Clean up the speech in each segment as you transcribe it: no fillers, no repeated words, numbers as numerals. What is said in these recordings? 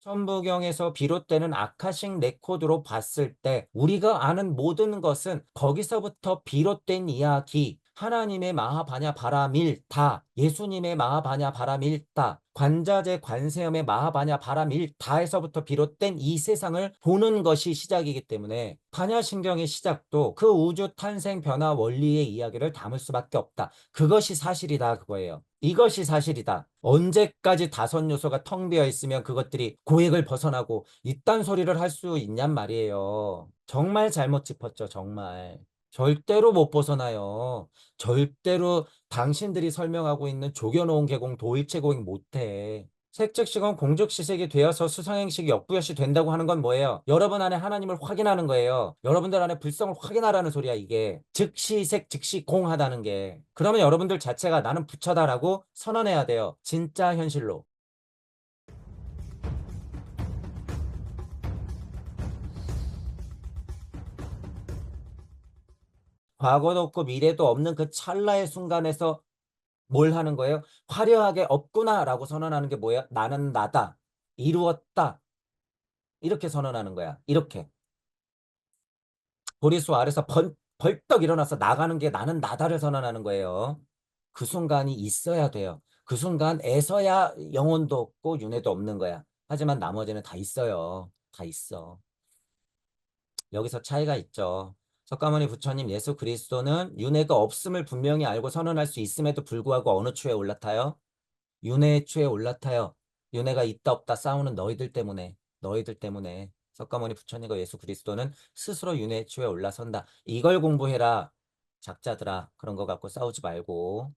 천부경에서 비롯되는 아카식 레코드로 봤을 때 우리가 아는 모든 것은 거기서부터 비롯된 이야기, 하나님의 마하바냐 바라밀타, 예수님의 마하바냐 바라밀타, 관자재 관세음의 마하바냐 바라밀타에서부터 비롯된 이 세상을 보는 것이 시작이기 때문에 반야신경의 시작도 그 우주 탄생 변화 원리의 이야기를 담을 수밖에 없다. 그것이 사실이다 그거예요. 이것이 사실이다. 언제까지 다섯 요소가 텅 비어 있으면 그것들이 고액을 벗어나고 이딴 소리를 할 수 있냔 말이에요. 정말 잘못 짚었죠, 정말. 절대로 못 벗어나요. 절대로 당신들이 설명하고 있는 조겨놓은 계공 도일체 고행 못해. 색즉시건 공즉시색이 되어서 수상행식이 역부여시 된다고 하는 건 뭐예요? 여러분 안에 하나님을 확인하는 거예요. 여러분들 안에 불성을 확인하라는 소리야 이게. 즉시색 즉시공하다는 게. 그러면 여러분들 자체가 나는 부처다라고 선언해야 돼요. 진짜 현실로. 과거도 없고 미래도 없는 그 찰나의 순간에서 뭘 하는 거예요? 화려하게 없구나라고 선언하는 게 뭐예요? 나는 나다. 이루었다. 이렇게 선언하는 거야. 이렇게. 보리수 아래서 벌떡 일어나서 나가는 게 나는 나다를 선언하는 거예요. 그 순간이 있어야 돼요. 그 순간에서야 영혼도 없고 윤회도 없는 거야. 하지만 나머지는 다 있어요. 다 있어. 여기서 차이가 있죠. 석가모니 부처님 예수 그리스도는 윤회가 없음을 분명히 알고 선언할 수 있음에도 불구하고 어느 추에 올라타요? 윤회의 추에 올라타요. 윤회가 있다 없다 싸우는 너희들 때문에. 너희들 때문에. 석가모니 부처님과 예수 그리스도는 스스로 윤회의 추에 올라선다. 이걸 공부해라. 작자들아. 그런 거 갖고 싸우지 말고.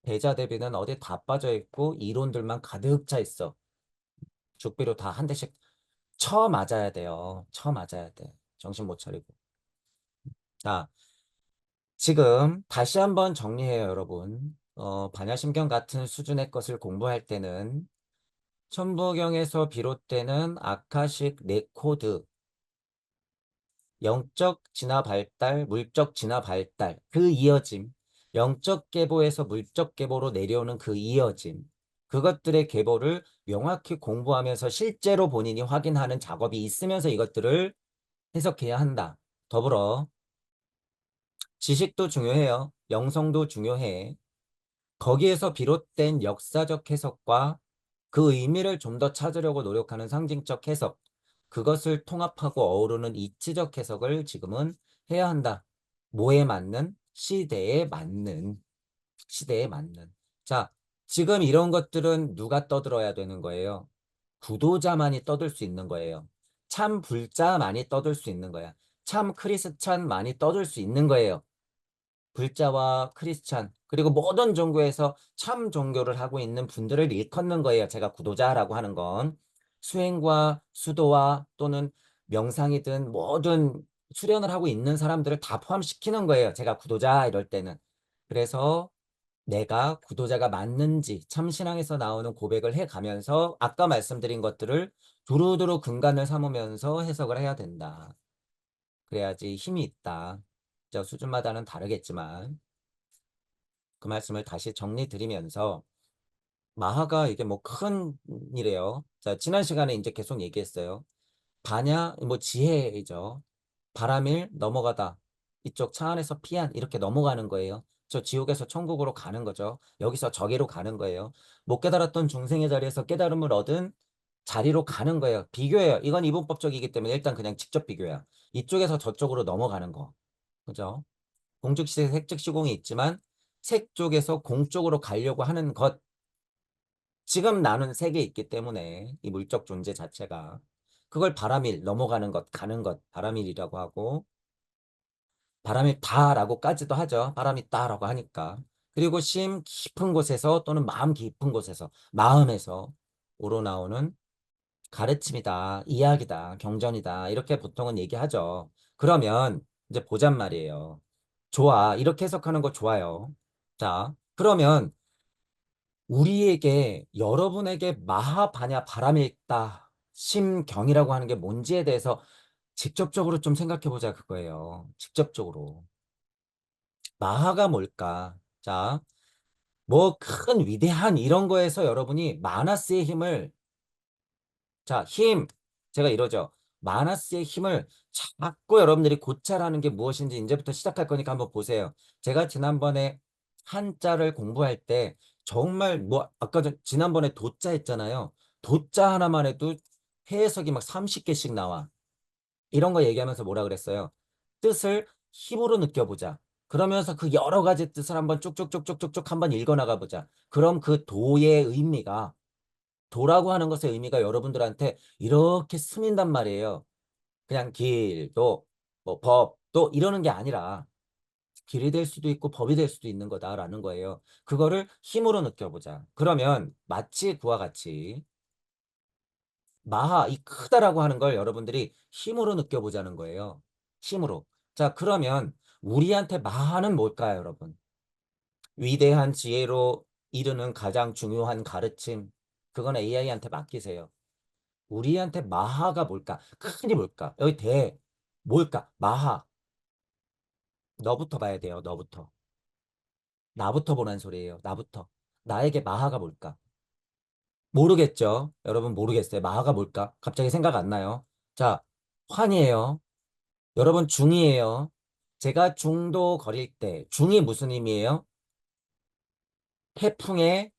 대자 대비는 어디 다 빠져 있고 이론들만 가득 차 있어. 죽비로 다 한 대씩 쳐 맞아야 돼요. 쳐 맞아야 돼. 정신 못 차리고. 자, 지금 다시 한번 정리해요, 여러분. 반야심경 같은 수준의 것을 공부할 때는 천부경에서 비롯되는 아카식 레코드, 영적 진화 발달, 물적 진화 발달, 그 이어짐, 영적 계보에서 물적 계보로 내려오는 그 이어짐, 그것들의 계보를 명확히 공부하면서 실제로 본인이 확인하는 작업이 있으면서 이것들을 해석해야 한다. 더불어 지식도 중요해요. 영성도 중요해. 거기에서 비롯된 역사적 해석과 그 의미를 좀 더 찾으려고 노력하는 상징적 해석, 그것을 통합하고 어우르는 이치적 해석을 지금은 해야 한다. 뭐에 맞는? 시대에 맞는. 시대에 맞는. 자, 지금 이런 것들은 누가 떠들어야 되는 거예요? 구도자만이 떠들 수 있는 거예요. 참 불자만이 떠들 수 있는 거야. 참 크리스찬만이 떠들 수 있는 거예요. 불자와 크리스찬 그리고 모든 종교에서 참 종교를 하고 있는 분들을 일컫는 거예요. 제가 구도자라고 하는 건 수행과 수도와 또는 명상이든 모든 수련을 하고 있는 사람들을 다 포함시키는 거예요. 제가 구도자 이럴 때는. 그래서 내가 구도자가 맞는지 참신앙에서 나오는 고백을 해가면서 아까 말씀드린 것들을 두루두루 근간을 삼으면서 해석을 해야 된다. 그래야지 힘이 있다. 저 수준마다는 다르겠지만 그 말씀을 다시 정리 드리면서 마하가 이게 뭐 큰 일이에요. 자, 지난 시간에 이제 계속 얘기했어요. 반야 뭐 지혜이죠. 바람일 넘어가다. 이쪽 차 안에서 피한 이렇게 넘어가는 거예요. 저 지옥에서 천국으로 가는 거죠. 여기서 저기로 가는 거예요. 못 깨달았던 중생의 자리에서 깨달음을 얻은 자리로 가는 거예요. 비교예요. 이건 이분법적이기 때문에 일단 그냥 직접 비교야. 이쪽에서 저쪽으로 넘어가는 거. 그죠? 공즉시 색즉시공이 있지만 색 쪽에서 공 쪽으로 가려고 하는 것. 지금 나는 색에 있기 때문에 이 물적 존재 자체가 그걸 바람일 넘어가는 것, 가는 것, 바람일이라고 하고 바람일다라고까지도 하죠. 바람있다라고 하니까. 그리고 심 깊은 곳에서 또는 마음 깊은 곳에서 마음에서 우러나오는 가르침이다, 이야기다, 경전이다 이렇게 보통은 얘기하죠. 그러면 이제 보잔 말이에요. 좋아. 이렇게 해석하는 거 좋아요. 자, 그러면 우리에게 여러분에게 마하바냐 바람이 있다. 심경이라고 하는 게 뭔지에 대해서 직접적으로 좀 생각해 보자 그거예요. 직접적으로. 마하가 뭘까? 자, 뭐 큰 위대한 이런 거에서 여러분이 마나스의 힘을 자, 힘. 제가 이러죠. 마나스의 힘을 자꾸 여러분들이 고찰하는 게 무엇인지 이제부터 시작할 거니까 한번 보세요. 제가 지난번에 한자를 공부할 때 정말 뭐 아까 지난번에 도자 했잖아요. 도자 하나만 해도 해석이 막 30개씩 나와. 이런 거 얘기하면서 뭐라 그랬어요? 뜻을 힘으로 느껴보자. 그러면서 그 여러 가지 뜻을 한번 쭉쭉쭉쭉쭉쭉 한번 읽어나가 보자. 그럼 그 도의 의미가 도라고 하는 것의 의미가 여러분들한테 이렇게 스민단 말이에요. 그냥 길도 뭐 법도 이러는 게 아니라 길이 될 수도 있고 법이 될 수도 있는 거다라는 거예요. 그거를 힘으로 느껴보자. 그러면 마치 그와 같이 마하, 이 크다라고 하는 걸 여러분들이 힘으로 느껴보자는 거예요. 힘으로. 자, 그러면 우리한테 마하는 뭘까요, 여러분? 위대한 지혜로 이르는 가장 중요한 가르침. 그건 AI한테 맡기세요. 우리한테 마하가 뭘까? 큰이 뭘까? 여기 뭘까? 마하. 너부터 봐야 돼요, 너부터. 나부터 보란 소리예요, 나부터. 나에게 마하가 뭘까? 모르겠죠? 여러분 모르겠어요. 마하가 뭘까? 갑자기 생각 안 나요. 자, 환이에요. 여러분 중이에요. 제가 중도 거릴 때 중이 무슨 의미예요? 태풍의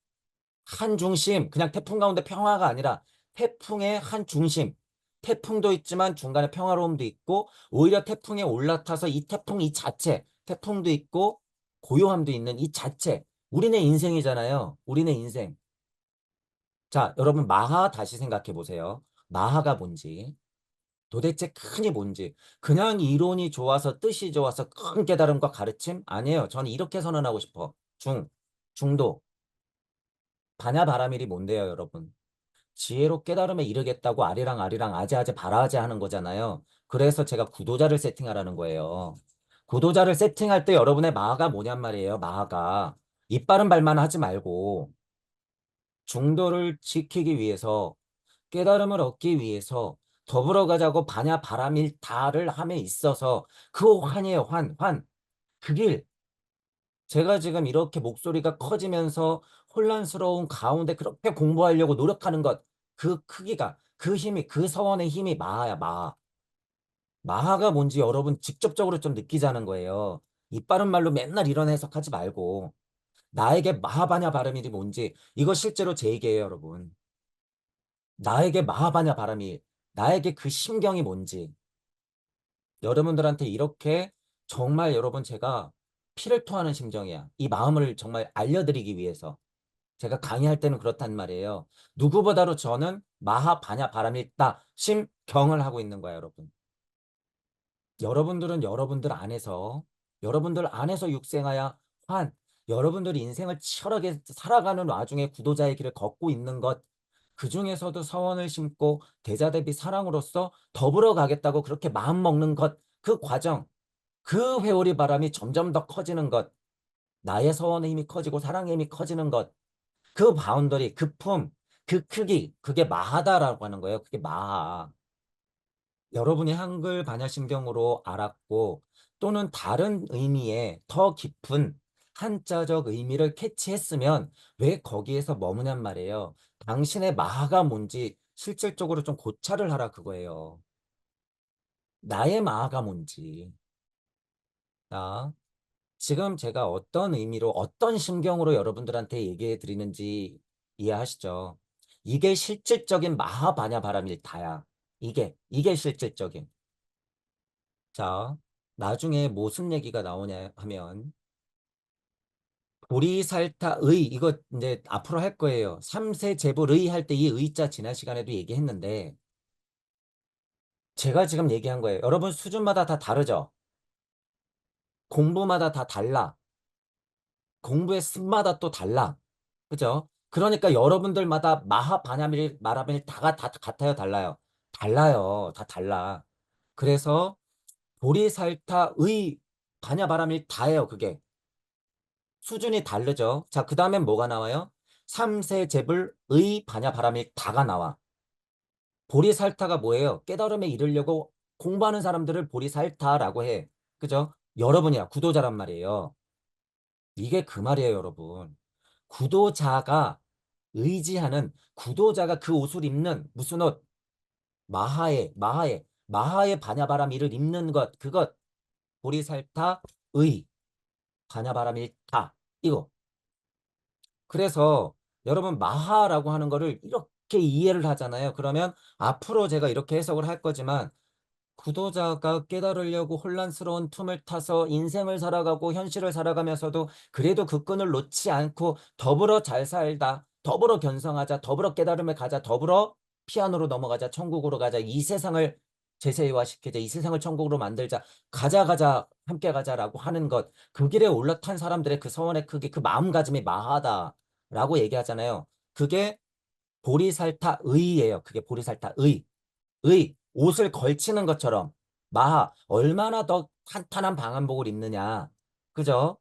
한 중심, 그냥 태풍 가운데 평화가 아니라 태풍의 한 중심. 태풍도 있지만 중간에 평화로움도 있고 오히려 태풍에 올라타서 이 태풍 이 자체, 태풍도 있고 고요함도 있는 이 자체. 우리네 인생이잖아요. 우리네 인생. 자, 여러분 마하 다시 생각해 보세요. 마하가 뭔지. 도대체 큰이 뭔지. 그냥 이론이 좋아서 뜻이 좋아서 큰 깨달음과 가르침? 아니에요. 저는 이렇게 선언하고 싶어. 중도. 바냐바라밀이 뭔데요, 여러분? 지혜로 깨달음에 이르겠다고 아리랑 아리랑 아재아재 바라아재 하는 거잖아요. 그래서 제가 구도자를 세팅하라는 거예요. 구도자를 세팅할 때 여러분의 마하가 뭐냔 말이에요. 마하가. 이빠른 발만 하지 말고 중도를 지키기 위해서 깨달음을 얻기 위해서 더불어 가자고 바냐 바라밀다를 함에 있어서 그 환이에요. 환. 그 길. 제가 지금 이렇게 목소리가 커지면서 혼란스러운 가운데 그렇게 공부하려고 노력하는 것, 그 크기가, 그 힘이, 그 서원의 힘이 마하야, 마하. 마하가 뭔지 여러분 직접적으로 좀 느끼자는 거예요. 이빠른 말로 맨날 이런 해석하지 말고, 나에게 마하바냐 바람일이 뭔지, 이거 실제로 제 얘기예요, 여러분. 나에게 마하바냐 바람일, 나에게 그 심경이 뭔지, 여러분들한테 이렇게 정말 여러분 제가 피를 토하는 심정이야. 이 마음을 정말 알려드리기 위해서. 제가 강의할 때는 그렇단 말이에요. 누구보다도 저는 마하 바냐 바람일다 심경을 하고 있는 거야, 여러분. 여러분들은 여러분들 안에서 육생하야 환, 여러분들이 인생을 치열하게 살아가는 와중에 구도자의 길을 걷고 있는 것, 그 중에서도 서원을 심고 대자 대비 사랑으로서 더불어 가겠다고 그렇게 마음 먹는 것, 그 과정, 그 회오리 바람이 점점 더 커지는 것, 나의 서원의 힘이 커지고 사랑의 힘이 커지는 것, 그 바운더리, 그 품, 그 크기, 그게 마하다라고 하는 거예요. 그게 마하. 여러분이 한글 반야심경으로 알았고 또는 다른 의미의 더 깊은 한자적 의미를 캐치했으면 왜 거기에서 머무냔 말이에요. 당신의 마하가 뭔지 실질적으로 좀 고찰을 하라 그거예요. 나의 마하가 뭔지. 자, 지금 제가 어떤 의미로 어떤 심경으로 여러분들한테 얘기해 드리는지 이해하시죠? 이게 실질적인 마하바냐 바람일 다야. 이게 실질적인. 자, 나중에 무슨 얘기가 나오냐 하면 보리살타의 이거 이제 앞으로 할 거예요. 3세 제불의 할 때 이 의자 지난 시간에도 얘기했는데 제가 지금 얘기한 거예요. 여러분 수준마다 다 다르죠? 공부마다 다 달라. 공부의 습마다 또 달라. 그죠? 그러니까 여러분들마다 마하 바냐밀 마라밀 다 같아요, 달라요. 달라요. 다 달라. 그래서 보리살타의 바냐 바라밀 다예요, 그게. 수준이 다르죠. 자, 그 다음엔 뭐가 나와요? 삼세제불의 바냐 바라밀 다가 나와. 보리살타가 뭐예요? 깨달음에 이르려고 공부하는 사람들을 보리살타라고 해. 그죠? 여러분이야, 구도자란 말이에요. 이게 그 말이에요, 여러분. 구도자가 의지하는 구도자가 그 옷을 입는 무슨 옷? 마하에 반야바람 이를 입는 것, 그것, 보리살타, 의, 반야바람 일타. 이거. 그래서 여러분 마하라고 하는 거를 이렇게 이해를 하잖아요. 그러면 앞으로 제가 이렇게 해석을 할 거지만 구도자가 깨달으려고 혼란스러운 틈을 타서 인생을 살아가고 현실을 살아가면서도 그래도 그 끈을 놓지 않고 더불어 잘 살다, 더불어 견성하자, 더불어 깨달음을 가자, 더불어 피안으로 넘어가자, 천국으로 가자, 이 세상을 제세화시키자, 이 세상을 천국으로 만들자, 가자, 가자, 함께 가자라고 하는 것, 그 길에 올라탄 사람들의 그 서원의 크기, 그 마음가짐이 마하다라고 얘기하잖아요. 그게 보리살타의예요. 그게 보리살타의. 옷을 걸치는 것처럼 마하 얼마나 더 탄탄한 방한복을 입느냐. 그죠?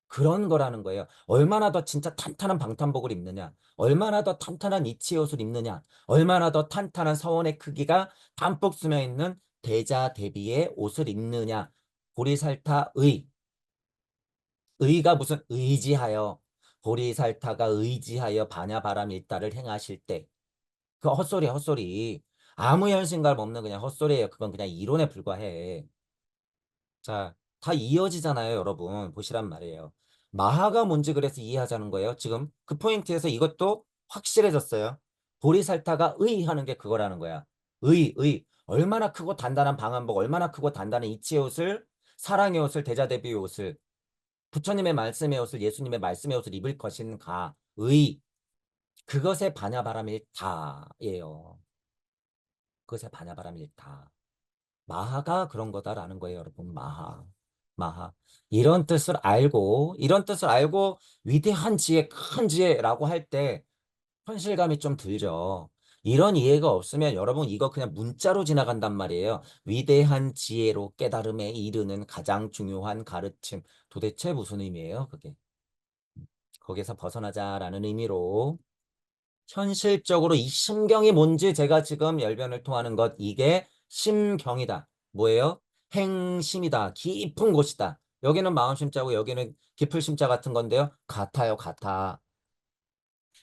그런 거라는 거예요. 얼마나 더 진짜 탄탄한 방탄복을 입느냐. 얼마나 더 탄탄한 이치의 옷을 입느냐. 얼마나 더 탄탄한 서원의 크기가 담뿍 스며 있는 대자 대비의 옷을 입느냐. 보리살타의. 의가 무슨 의지하여. 보리살타가 의지하여 반야바람 일다를 행하실 때. 그 헛소리, 헛소리. 아무 현실감 없는 그냥 헛소리예요. 그건 그냥 이론에 불과해. 자, 다 이어지잖아요, 여러분. 보시란 말이에요. 마하가 뭔지 그래서 이해하자는 거예요. 지금 그 포인트에서 이것도 확실해졌어요. 보리살타가 의 하는 게 그거라는 거야. 의. 얼마나 크고 단단한 방한복, 얼마나 크고 단단한 이치의 옷을, 사랑의 옷을, 대자대비의 옷을, 부처님의 말씀의 옷을, 예수님의 말씀의 옷을 입을 것인가. 의. 그것의 반야바람일 다예요. 그것의 반야바람일 다. 마하가 그런 거다라는 거예요, 여러분. 마하. 마하. 이런 뜻을 알고 위대한 지혜, 큰 지혜라고 할 때 현실감이 좀 들죠. 이런 이해가 없으면 여러분 이거 그냥 문자로 지나간단 말이에요. 위대한 지혜로 깨달음에 이르는 가장 중요한 가르침. 도대체 무슨 의미예요, 그게? 거기서 벗어나자라는 의미로 현실적으로 이 심경이 뭔지 제가 지금 열변을 토하는 것, 이게 심경이다. 뭐예요? 행심이다. 깊은 곳이다. 여기는 마음 심자고 여기는 깊을 심자 같은 건데요. 같아요, 같아.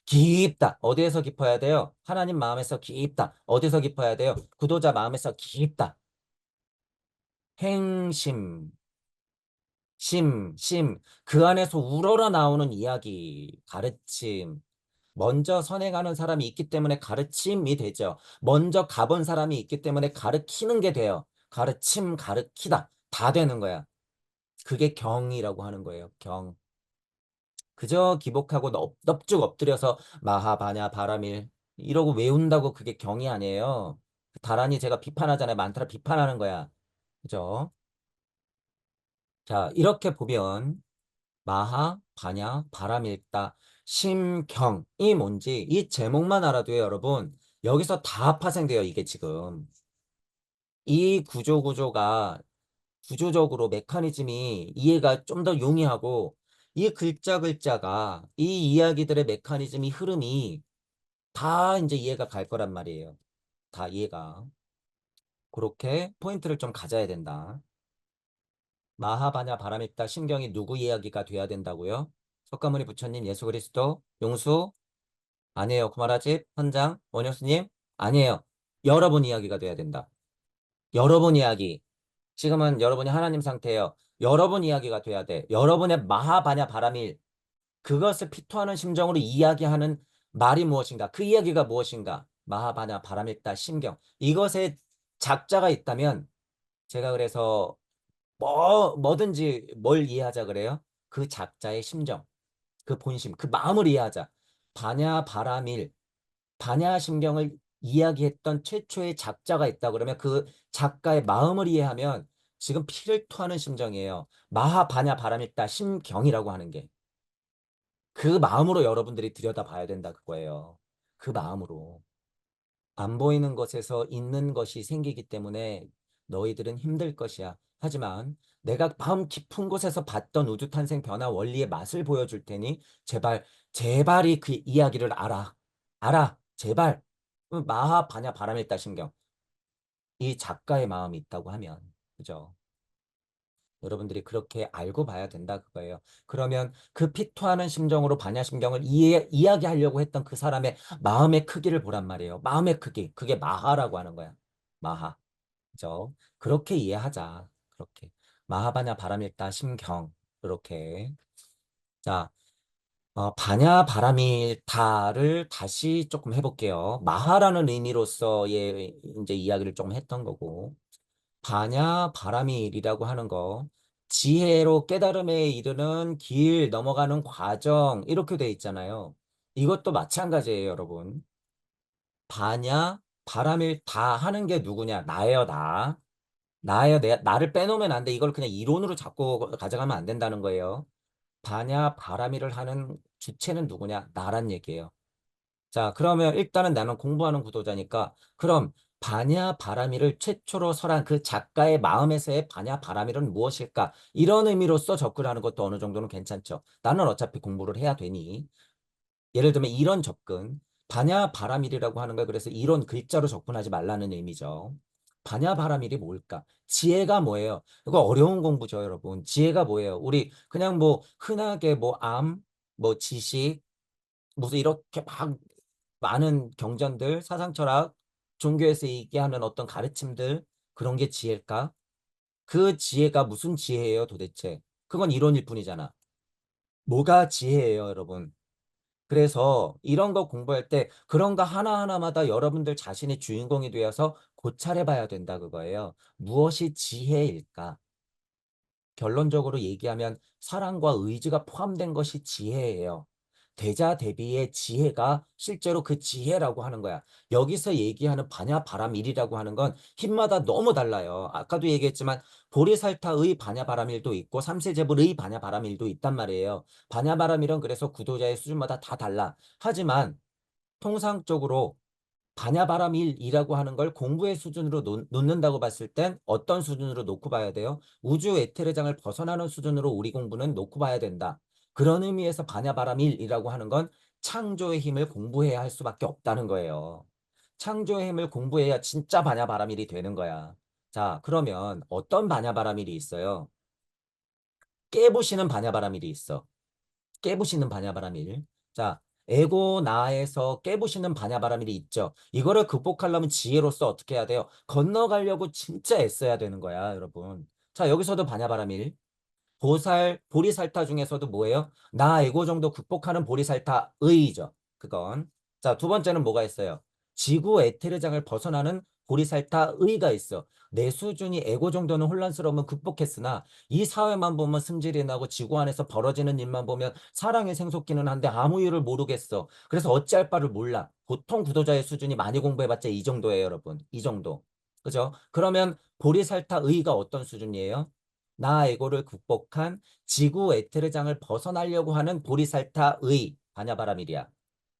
깊다. 어디에서 깊어야 돼요? 하나님 마음에서 깊다. 어디서 깊어야 돼요? 구도자 마음에서 깊다. 행심, 그 안에서 우러러 나오는 이야기, 가르침. 먼저 선행하는 사람이 있기 때문에 가르침이 되죠. 먼저 가본 사람이 있기 때문에 가르치는 게 돼요. 가르침, 가르치다. 다 되는 거야. 그게 경이라고 하는 거예요. 경. 그저 기복하고 넙죽 엎드려서 마하바냐 바라밀 이러고 외운다고 그게 경이 아니에요. 다란히 제가 비판하잖아요. 많더라 비판하는 거야. 그죠? 자, 이렇게 보면 마하, 바냐, 바람일다, 심경이 뭔지 이 제목만 알아도요, 여러분. 여기서 다 파생돼요, 이게 지금. 이 구조가 구조적으로 메커니즘이 이해가 좀 더 용이하고 이 글자가 이 이야기들의 메커니즘이 흐름이 다 이제 이해가 갈 거란 말이에요. 다 이해가. 그렇게 포인트를 좀 가져야 된다. 마하바냐 바람있다 신경이 누구 이야기가 돼야 된다고요? 석가모니 부처님 예수 그리스도 용수 아니에요. 구마라집 선장 원효스님 아니에요. 여러분 이야기가 돼야 된다. 여러분 이야기. 지금은 여러분이 하나님 상태예요. 여러분 이야기가 돼야 돼. 여러분의 마하바냐 바람일 그것을 피토하는 심정으로 이야기하는 말이 무엇인가? 그 이야기가 무엇인가? 마하바냐 바람일다 심경. 이것에 작자가 있다면 제가 그래서 뭐든지 뭘 이해하자 그래요? 그 작자의 심정, 그 본심, 그 마음을 이해하자. 반야 바라밀, 반야 심경을 이야기했던 최초의 작자가 있다 그러면 그 작가의 마음을 이해하면 지금 피를 토하는 심정이에요. 마하 반야 바라밀다 심경이라고 하는 게. 그 마음으로 여러분들이 들여다봐야 된다 그거예요. 그 마음으로. 안 보이는 것에서 있는 것이 생기기 때문에 너희들은 힘들 것이야. 하지만 내가 마음 깊은 곳에서 봤던 우주 탄생 변화 원리의 맛을 보여줄 테니 제발이 그 이야기를 알아. 알아. 제발. 마하 바냐 바람에 있다 신경. 이 작가의 마음이 있다고 하면. 그죠? 여러분들이 그렇게 알고 봐야 된다 그거예요. 그러면 그 피토하는 심정으로 반야심경을 이야기하려고 했던 그 사람의 마음의 크기를 보란 말이에요. 마음의 크기. 그게 마하라고 하는 거야. 마하. 그죠? 그렇게 이해하자. 그렇게. 마하바냐 바람일다 심경. 그렇게. 자, 바냐 바람일다를 다시 조금 해볼게요. 마하라는 의미로서의 이제 이야기를 조금 했던 거고. 바냐 바라밀이라고 하는 거 지혜로 깨달음에 이르는 길 넘어가는 과정 이렇게 돼 있잖아요. 이것도 마찬가지예요, 여러분. 바냐 바라밀 다 하는 게 누구냐? 나예요, 나. 나예요, 나를 빼놓으면 안 돼. 이걸 그냥 이론으로 잡고 가져가면 안 된다는 거예요. 바냐 바라밀을 하는 주체는 누구냐? 나란 얘기예요. 자, 그러면 일단은 나는 공부하는 구도자니까 그럼 바냐 바라미를 최초로 설한 그 작가의 마음에서의 바냐 바라밀은 무엇일까? 이런 의미로서 접근하는 것도 어느 정도는 괜찮죠. 나는 어차피 공부를 해야 되니. 예를 들면 이런 접근. 바냐 바라밀이라고 하는 거 그래서 이런 글자로 접근하지 말라는 의미죠. 바냐 바라밀이 뭘까? 지혜가 뭐예요? 이거 어려운 공부죠, 여러분. 지혜가 뭐예요? 우리 그냥 뭐 흔하게 뭐 뭐 지식, 무슨 이렇게 막 많은 경전들, 사상철학, 종교에서 얘기하는 어떤 가르침들, 그런 게 지혜일까? 그 지혜가 무슨 지혜예요, 도대체? 그건 이론일 뿐이잖아. 뭐가 지혜예요, 여러분? 그래서 이런 거 공부할 때 그런 거 하나하나마다 여러분들 자신의 주인공이 되어서 고찰해 봐야 된다, 그거예요. 무엇이 지혜일까? 결론적으로 얘기하면 사랑과 의지가 포함된 것이 지혜예요. 대자 대비의 지혜가 실제로 그 지혜라고 하는 거야. 여기서 얘기하는 반야 바람일이라고 하는 건 힘마다 너무 달라요. 아까도 얘기했지만 보리살타의 반야 바람일도 있고 삼세제불의 반야 바람일도 있단 말이에요. 반야 바람일은 그래서 구도자의 수준마다 다 달라. 하지만 통상적으로 반야바람 1이라고 하는 걸 공부의 수준으로 놓는다고 봤을 땐 어떤 수준으로 놓고 봐야 돼요? 우주 에테르장을 벗어나는 수준으로 우리 공부는 놓고 봐야 된다. 그런 의미에서 반야바람 1이라고 하는 건 창조의 힘을 공부해야 할 수밖에 없다는 거예요. 창조의 힘을 공부해야 진짜 반야바람 1이 되는 거야. 자, 그러면 어떤 반야바람 1이 있어요? 깨부시는 반야바람 1이 있어. 깨부시는 반야바라밀. 자, 에고 나에서 깨부시는 바냐바라밀이 있죠. 이거를 극복하려면 지혜로서 어떻게 해야 돼요? 건너가려고 진짜 애써야 되는 거야, 여러분. 자, 여기서도 바냐바라밀. 보리살타 중에서도 뭐예요? 나 에고 정도 극복하는 보리살타의죠. 그건. 자, 두 번째는 뭐가 있어요? 지구 에테르장을 벗어나는 보리살타의가 있어. 내 수준이 에고 정도는 혼란스러우면 극복했으나 이 사회만 보면 승질이 나고 지구 안에서 벌어지는 일만 보면 사랑의 생솟기는 한데 아무 이유를 모르겠어. 그래서 어찌할 바를 몰라. 보통 구도자의 수준이 많이 공부해봤자 이 정도예요, 여러분. 이 정도. 그죠? 그러면 보리살타의가 어떤 수준이에요? 나 에고를 극복한 지구 에테르장을 벗어나려고 하는 보리살타의 바냐바라밀이야.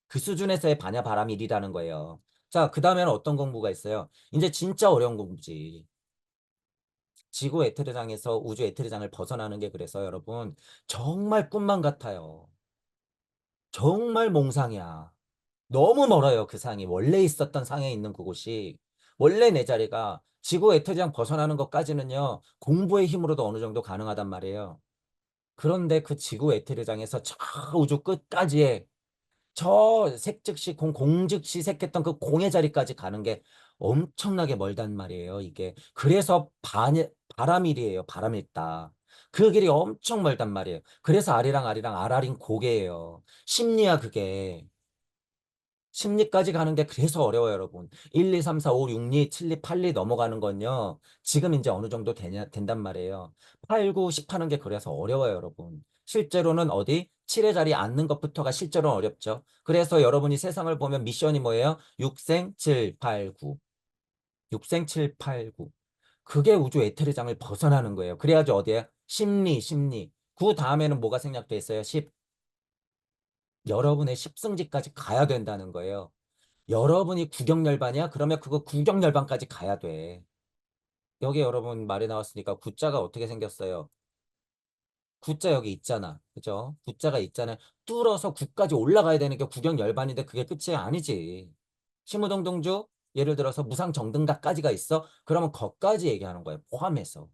그 수준에서의 바냐바라밀이라는 거예요. 자, 그 다음에는 어떤 공부가 있어요? 이제 진짜 어려운 공부지. 지구 에테르장에서 우주 에테르장을 벗어나는 게 그래서 여러분 정말 꿈만 같아요. 정말 몽상이야. 너무 멀어요, 그 상이. 원래 있었던 상에 있는 그곳이. 원래 내 자리가 지구 에테르장 벗어나는 것까지는요, 공부의 힘으로도 어느 정도 가능하단 말이에요. 그런데 그 지구 에테르장에서 저 우주 끝까지의 저 색즉시 공즉시 색했던 그 공의 자리까지 가는 게 엄청나게 멀단 말이에요, 이게. 그래서 바람일이에요, 바람일다. 그 길이 엄청 멀단 말이에요. 그래서 아리랑 아리랑 아라린 고개예요. 심리야, 그게. 심리까지 가는 게 그래서 어려워요, 여러분. 1, 2, 3, 4, 5, 6, 2, 7, 2, 8, 2 넘어가는 건요. 지금 이제 어느 정도 된단 말이에요. 8, 9, 10 하는 게 그래서 어려워요, 여러분. 실제로는 어디? 7의 자리에 앉는 것부터가 실제로는 어렵죠. 그래서 여러분이 세상을 보면 미션이 뭐예요? 6생 7, 8, 9. 6생 7, 8, 9. 그게 우주 에테르장을 벗어나는 거예요. 그래야지 어디에? 심리, 심리. 그 다음에는 뭐가 생략돼 있어요? 10. 여러분의 10승지까지 가야 된다는 거예요. 여러분이 구경열반이야? 그러면 그거 구경열반까지 가야 돼. 여기 여러분 말이 나왔으니까 구자가 어떻게 생겼어요? 구자 여기 있잖아. 그죠? 구자가 있잖아요. 뚫어서 구까지 올라가야 되는 게 구경열반인데 그게 끝이 아니지. 심우동동주 예를 들어서 무상정등각까지가 있어? 그러면 거까지 얘기하는 거예요. 포함해서.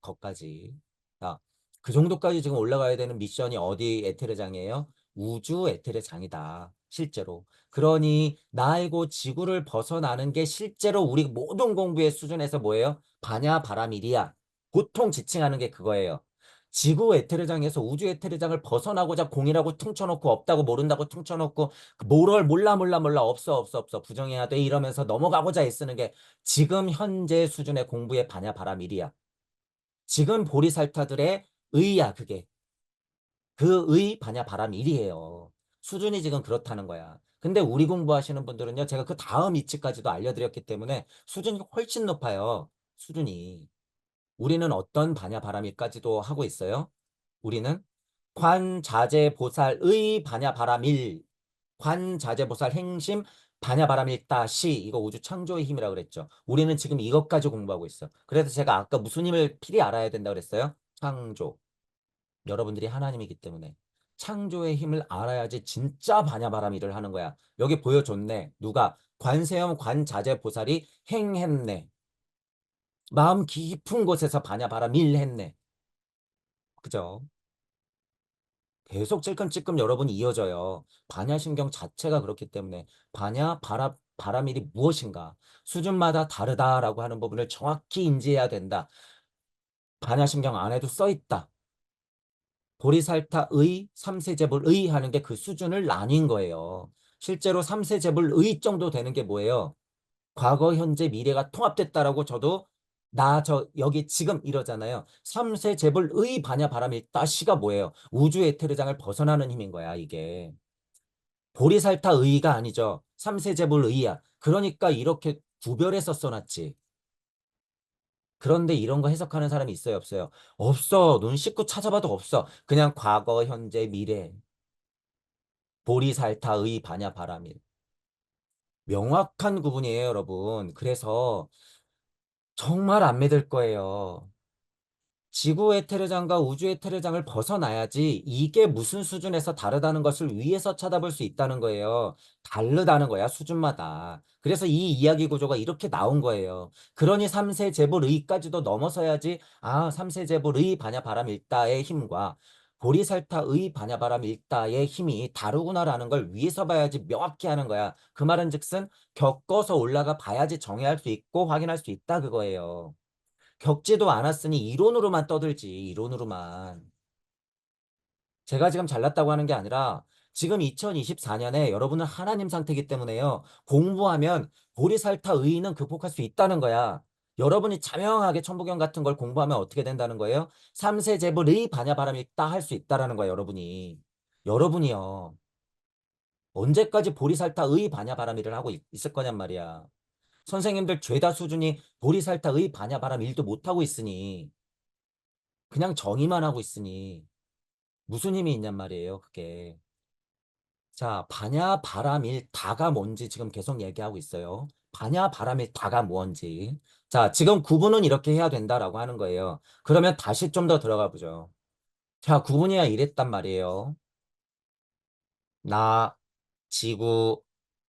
거까지. 자, 그 정도까지 지금 올라가야 되는 미션이 어디 에테르장이에요? 우주 에테르장이다. 실제로. 그러니 나이고 지구를 벗어나는 게 실제로 우리 모든 공부의 수준에서 뭐예요? 반야 바라밀이야. 보통 지칭하는 게 그거예요. 지구 에테르장에서 우주 에테르장을 벗어나고자 공이라고 퉁쳐놓고 없다고 모른다고 퉁쳐놓고 뭐를 몰라 없어 없어 없어 부정해야 돼 이러면서 넘어가고자 애쓰는 게 지금 현재 수준의 공부의 반야 바라밀이야. 지금 보리살타들의 의야 그게. 그 의 반야 바람 일이에요. 수준이 지금 그렇다는 거야. 근데 우리 공부하시는 분들은요. 제가 그 다음 이치까지도 알려드렸기 때문에 수준이 훨씬 높아요. 수준이. 우리는 어떤 반야 바람일까지도 하고 있어요. 우리는 관자재보살의 반야 바람일, 관자재보살 행심 반야 바람일 따시 이거 우주 창조의 힘이라고 그랬죠. 우리는 지금 이것까지 공부하고 있어. 그래서 제가 아까 무슨 힘을 필히 알아야 된다고 그랬어요? 창조. 여러분들이 하나님이기 때문에 창조의 힘을 알아야지 진짜 반야바람 일을 하는 거야. 여기 보여줬네. 누가? 관세음 관자재보살이 행했네. 마음 깊은 곳에서 반야바람 일 했네. 그죠? 계속 찔끔찔끔 여러분이 이어져요. 반야신경 자체가 그렇기 때문에 바람일이 무엇인가? 수준마다 다르다라고 하는 부분을 정확히 인지해야 된다. 반야신경 안에도 써 있다. 보리살타의, 삼세제불의 하는 게 그 수준을 나뉜 거예요. 실제로 삼세제불의 정도 되는 게 뭐예요? 과거, 현재, 미래가 통합됐다라고 저도 여기 지금 이러잖아요. 삼세제불의 반야 바람일 따시가 뭐예요? 우주 에테르장을 벗어나는 힘인 거야, 이게. 보리살타의가 아니죠. 삼세제불의야. 그러니까 이렇게 구별해서 써놨지. 그런데 이런 거 해석하는 사람이 있어요, 없어요? 없어. 눈 씻고 찾아봐도 없어. 그냥 과거, 현재, 미래. 보리살타의 반야 바람일. 명확한 구분이에요, 여러분. 그래서 정말 안 믿을 거예요. 지구 에테르장과 우주 에테르장을 벗어나야지 이게 무슨 수준에서 다르다는 것을 위에서 쳐다볼 수 있다는 거예요. 다르다는 거야, 수준마다. 그래서 이 이야기 구조가 이렇게 나온 거예요. 그러니 3세 재벌의까지도 넘어서야지, 아, 3세 재벌의 반야바람 일다의 힘과 보리살타의 반야바람 일다의 힘이 다르구나라는 걸 위에서 봐야지 명확히 하는 거야. 그 말은 즉슨 겪어서 올라가 봐야지 정의할 수 있고 확인할 수 있다 그거예요. 겪지도 않았으니 이론으로만 떠들지, 이론으로만. 제가 지금 잘났다고 하는 게 아니라 지금 2024년에 여러분은 하나님 상태이기 때문에요. 공부하면 보리살타 의인은 극복할 수 있다는 거야. 여러분이 자명하게 천부경 같은 걸 공부하면 어떻게 된다는 거예요? 삼세제불의 반야바람이 있다 할 수 있다라는 거야, 여러분이. 여러분이요. 언제까지 보리살타의 반야바람 일을 하고 있을 거냔 말이야. 선생님들 죄다 수준이 보리살타의 반야바람 일도 못하고 있으니 그냥 정의만 하고 있으니 무슨 힘이 있냔 말이에요, 그게. 자, 반야, 바람일, 다가 뭔지 지금 계속 얘기하고 있어요. 반야, 바람일, 다가 뭔지. 자, 지금 구분은 이렇게 해야 된다라고 하는 거예요. 그러면 다시 좀 더 들어가 보죠. 자, 구분이야 이랬단 말이에요. 나, 지구,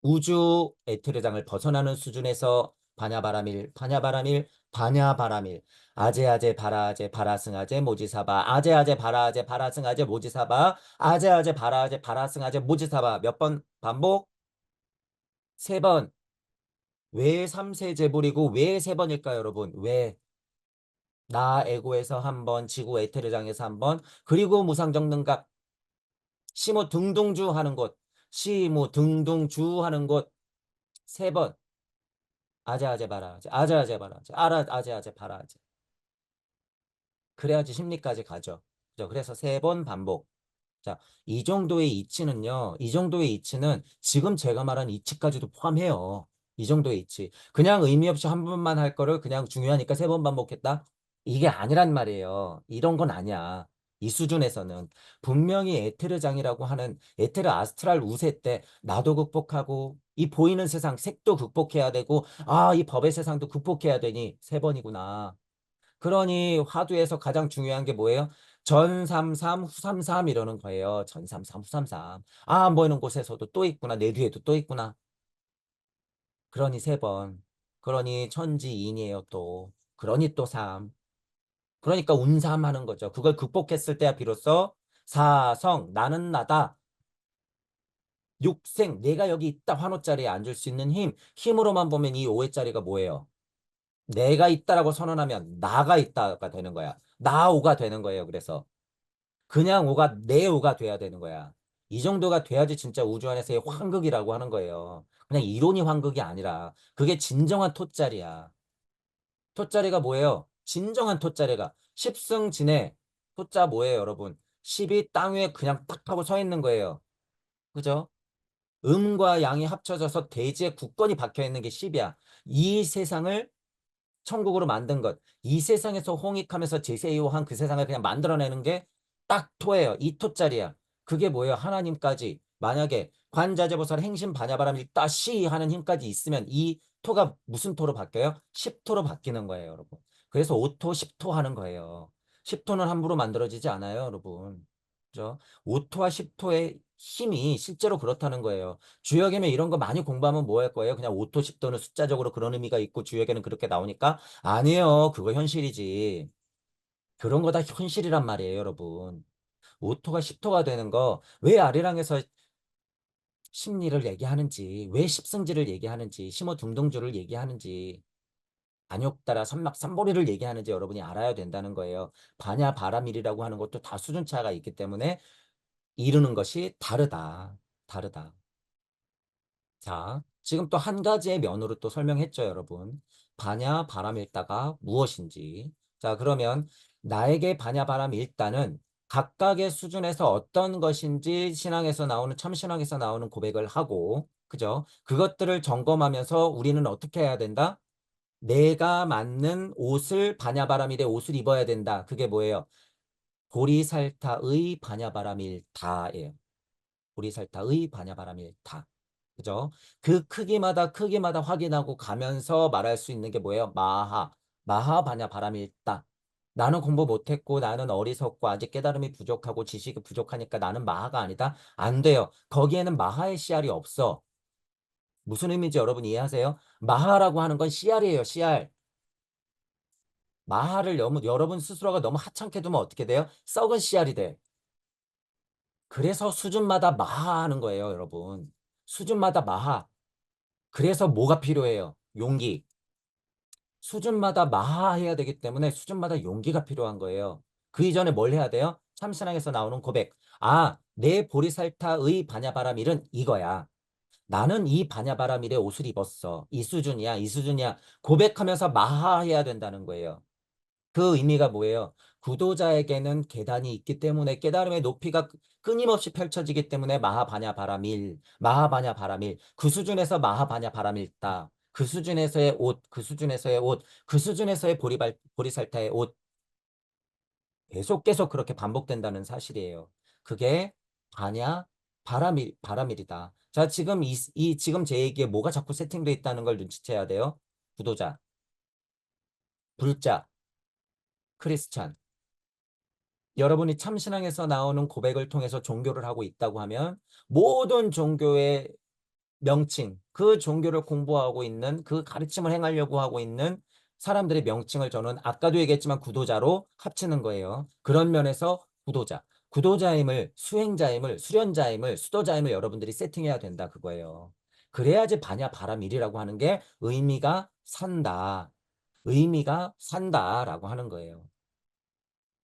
우주 에테르장을 벗어나는 수준에서 반야바라밀, 반야바라밀, 반야바라밀, 아제아제 바라아제 바라승아제 모지사바, 아제아제 바라아제 바라승아제 모지사바, 아제아제 바라아제 바라승아제 모지사바 몇 번 반복? 세 번. 왜 3세제불이고 왜 세 번일까요, 여러분? 왜? 나 에고에서 한 번, 지구 에테르장에서 한 번, 그리고 무상정능각 시무 등등주 하는 곳, 시무 등등주 하는 곳 세 번. 아재아재 바라아재 아재아재 바라아재 아재아재 바라아재 그래야지 심리까지 가죠. 그죠? 그래서 세 번 반복. 자, 이 정도의 이치는요. 이 정도의 이치는 지금 제가 말한 이치까지도 포함해요. 이 정도의 이치. 그냥 의미 없이 한 번만 할 거를 그냥 중요하니까 세 번 반복했다? 이게 아니란 말이에요. 이런 건 아니야. 이 수준에서는 분명히 에테르장이라고 하는 에테르 아스트랄 우세 때 나도 극복하고 이 보이는 세상 색도 극복해야 되고 아, 이 법의 세상도 극복해야 되니 세 번이구나. 그러니 화두에서 가장 중요한 게 뭐예요? 전삼삼 후삼삼 이러는 거예요. 전삼삼 후삼삼. 아, 안 보이는 곳에서도 또 있구나. 내 뒤에도 또 있구나. 그러니 세 번. 그러니 천지인이에요 또. 그러니 또 삼. 그러니까 운삼하는 거죠. 그걸 극복했을 때야 비로소 사성, 나는 나다. 육생, 내가 여기 있다. 환호자리에 앉을 수 있는 힘. 힘으로만 보면 이 오해자리가 뭐예요? 내가 있다라고 선언하면 나가 있다가 되는 거야. 나 오가 되는 거예요. 그래서 그냥 오가 내 오가 돼야 되는 거야. 이 정도가 돼야지 진짜 우주 안에서의 환극이라고 하는 거예요. 그냥 이론이 환극이 아니라 그게 진정한 토자리야. 토자리가 뭐예요? 진정한 토자리가 십승진해. 토자 뭐예요, 여러분? 십이 땅 위에 그냥 팍 하고 서 있는 거예요. 그죠? 음과 양이 합쳐져서 대지에 굳건히 박혀 있는 게 십이야. 이 세상을 천국으로 만든 것. 이 세상에서 홍익하면서 제세이호한 그 세상을 그냥 만들어내는 게 딱 토예요. 이 토짜리야. 그게 뭐예요? 하나님까지 만약에 관자재보살 행신 반야바람 일다 시 하는 힘까지 있으면 이 토가 무슨 토로 바뀌어요? 십토로 바뀌는 거예요, 여러분. 그래서 오토, 십토 하는 거예요. 십토는 함부로 만들어지지 않아요, 여러분. 그죠? 오토와 십토의 힘이 실제로 그렇다는 거예요. 주역에면 이런 거 많이 공부하면 뭐 할 거예요? 그냥 오토, 십토는 숫자적으로 그런 의미가 있고 주역에는 그렇게 나오니까 아니에요. 그거 현실이지. 그런 거 다 현실이란 말이에요, 여러분. 오토가 십토가 되는 거 왜 아리랑에서 심리를 얘기하는지, 왜 십승지를 얘기하는지, 심호등등주를 얘기하는지, 반욕따라 삼막삼보리를 얘기하는지 여러분이 알아야 된다는 거예요. 반야 바라밀이라고 하는 것도 다 수준차가 있기 때문에 이루는 것이 다르다. 다르다. 자, 지금 또 한 가지의 면으로 또 설명했죠, 여러분. 반야 바람일다가 무엇인지. 자, 그러면 나에게 반야 바람일다는 각각의 수준에서 어떤 것인지 신앙에서 나오는, 참신앙에서 나오는 고백을 하고, 그죠? 그것들을 점검하면서 우리는 어떻게 해야 된다? 내가 맞는 옷을 반야바람일의 옷을 입어야 된다. 그게 뭐예요? 보리살타의 반야바람일다예요. 보리살타의 반야바람일다. 그죠? 그 크기마다 확인하고 가면서 말할 수 있는 게 뭐예요? 마하 반야 바람이 있다. 나는 공부 못했고 나는 어리석고 아직 깨달음이 부족하고 지식이 부족하니까 나는 마하가 아니다. 안 돼요. 거기에는 마하의 씨알이 없어. 무슨 의미인지 여러분 이해하세요? 마하라고 하는 건 씨알이에요, 씨알. 마하를 여러분 스스로가 너무 하찮게 두면 어떻게 돼요? 썩은 씨알이 돼. 그래서 수준마다 마하하는 거예요, 여러분. 수준마다 마하. 그래서 뭐가 필요해요? 용기. 수준마다 마하해야 되기 때문에 수준마다 용기가 필요한 거예요. 그 이전에 뭘 해야 돼요? 참신앙에서 나오는 고백. 아, 내 보리살타의 바냐바라밀은 이거야. 나는 이 바냐바라밀의 옷을 입었어. 이 수준이야, 이 수준이야. 고백하면서 마하해야 된다는 거예요. 그 의미가 뭐예요? 구도자에게는 계단이 있기 때문에 깨달음의 높이가 끊임없이 펼쳐지기 때문에 마하바냐 바라밀, 마하바냐 바라밀, 그 수준에서 마하바냐 바라밀다. 그 수준에서의 옷, 그 수준에서의 옷, 그 수준에서의 보리살타의 옷, 계속 그렇게 반복된다는 사실이에요. 그게 바냐 바라밀이다. 자, 지금 지금 제 얘기에 뭐가 자꾸 세팅돼 있다는 걸 눈치채야 돼요. 구도자, 불자, 크리스찬. 여러분이 참신앙에서 나오는 고백을 통해서 종교를 하고 있다고 하면 모든 종교의 명칭, 그 종교를 공부하고 있는 그 가르침을 행하려고 하고 있는 사람들의 명칭을 저는 아까도 얘기했지만 구도자로 합치는 거예요. 그런 면에서 구도자, 구도자임을, 수행자임을, 수련자임을, 수도자임을 여러분들이 세팅해야 된다 그거예요. 그래야지 반야 바람일이라고 하는 게 의미가 산다. 의미가 산다라고 하는 거예요.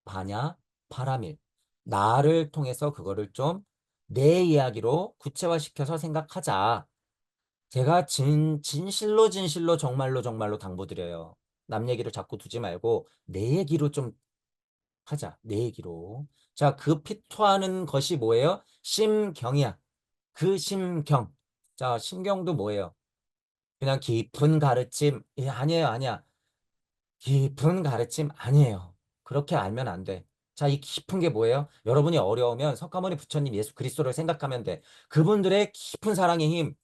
바냐, 바라밀. 나를 통해서 그거를 좀 내 이야기로 구체화시켜서 생각하자. 제가 진실로 정말로 당부드려요. 남 얘기를 자꾸 두지 말고 내 얘기로 좀 하자. 내 얘기로. 자, 그 피토하는 것이 뭐예요? 심경이야. 그 심경. 자, 심경도 뭐예요? 그냥 깊은 가르침. 예, 아니에요, 아니야. 깊은 가르침 아니에요. 그렇게 알면 안 돼. 자, 이 깊은 게 뭐예요? 여러분이 어려우면 석가모니 부처님 예수 그리스도를 생각하면 돼. 그분들의 깊은 사랑의 힘,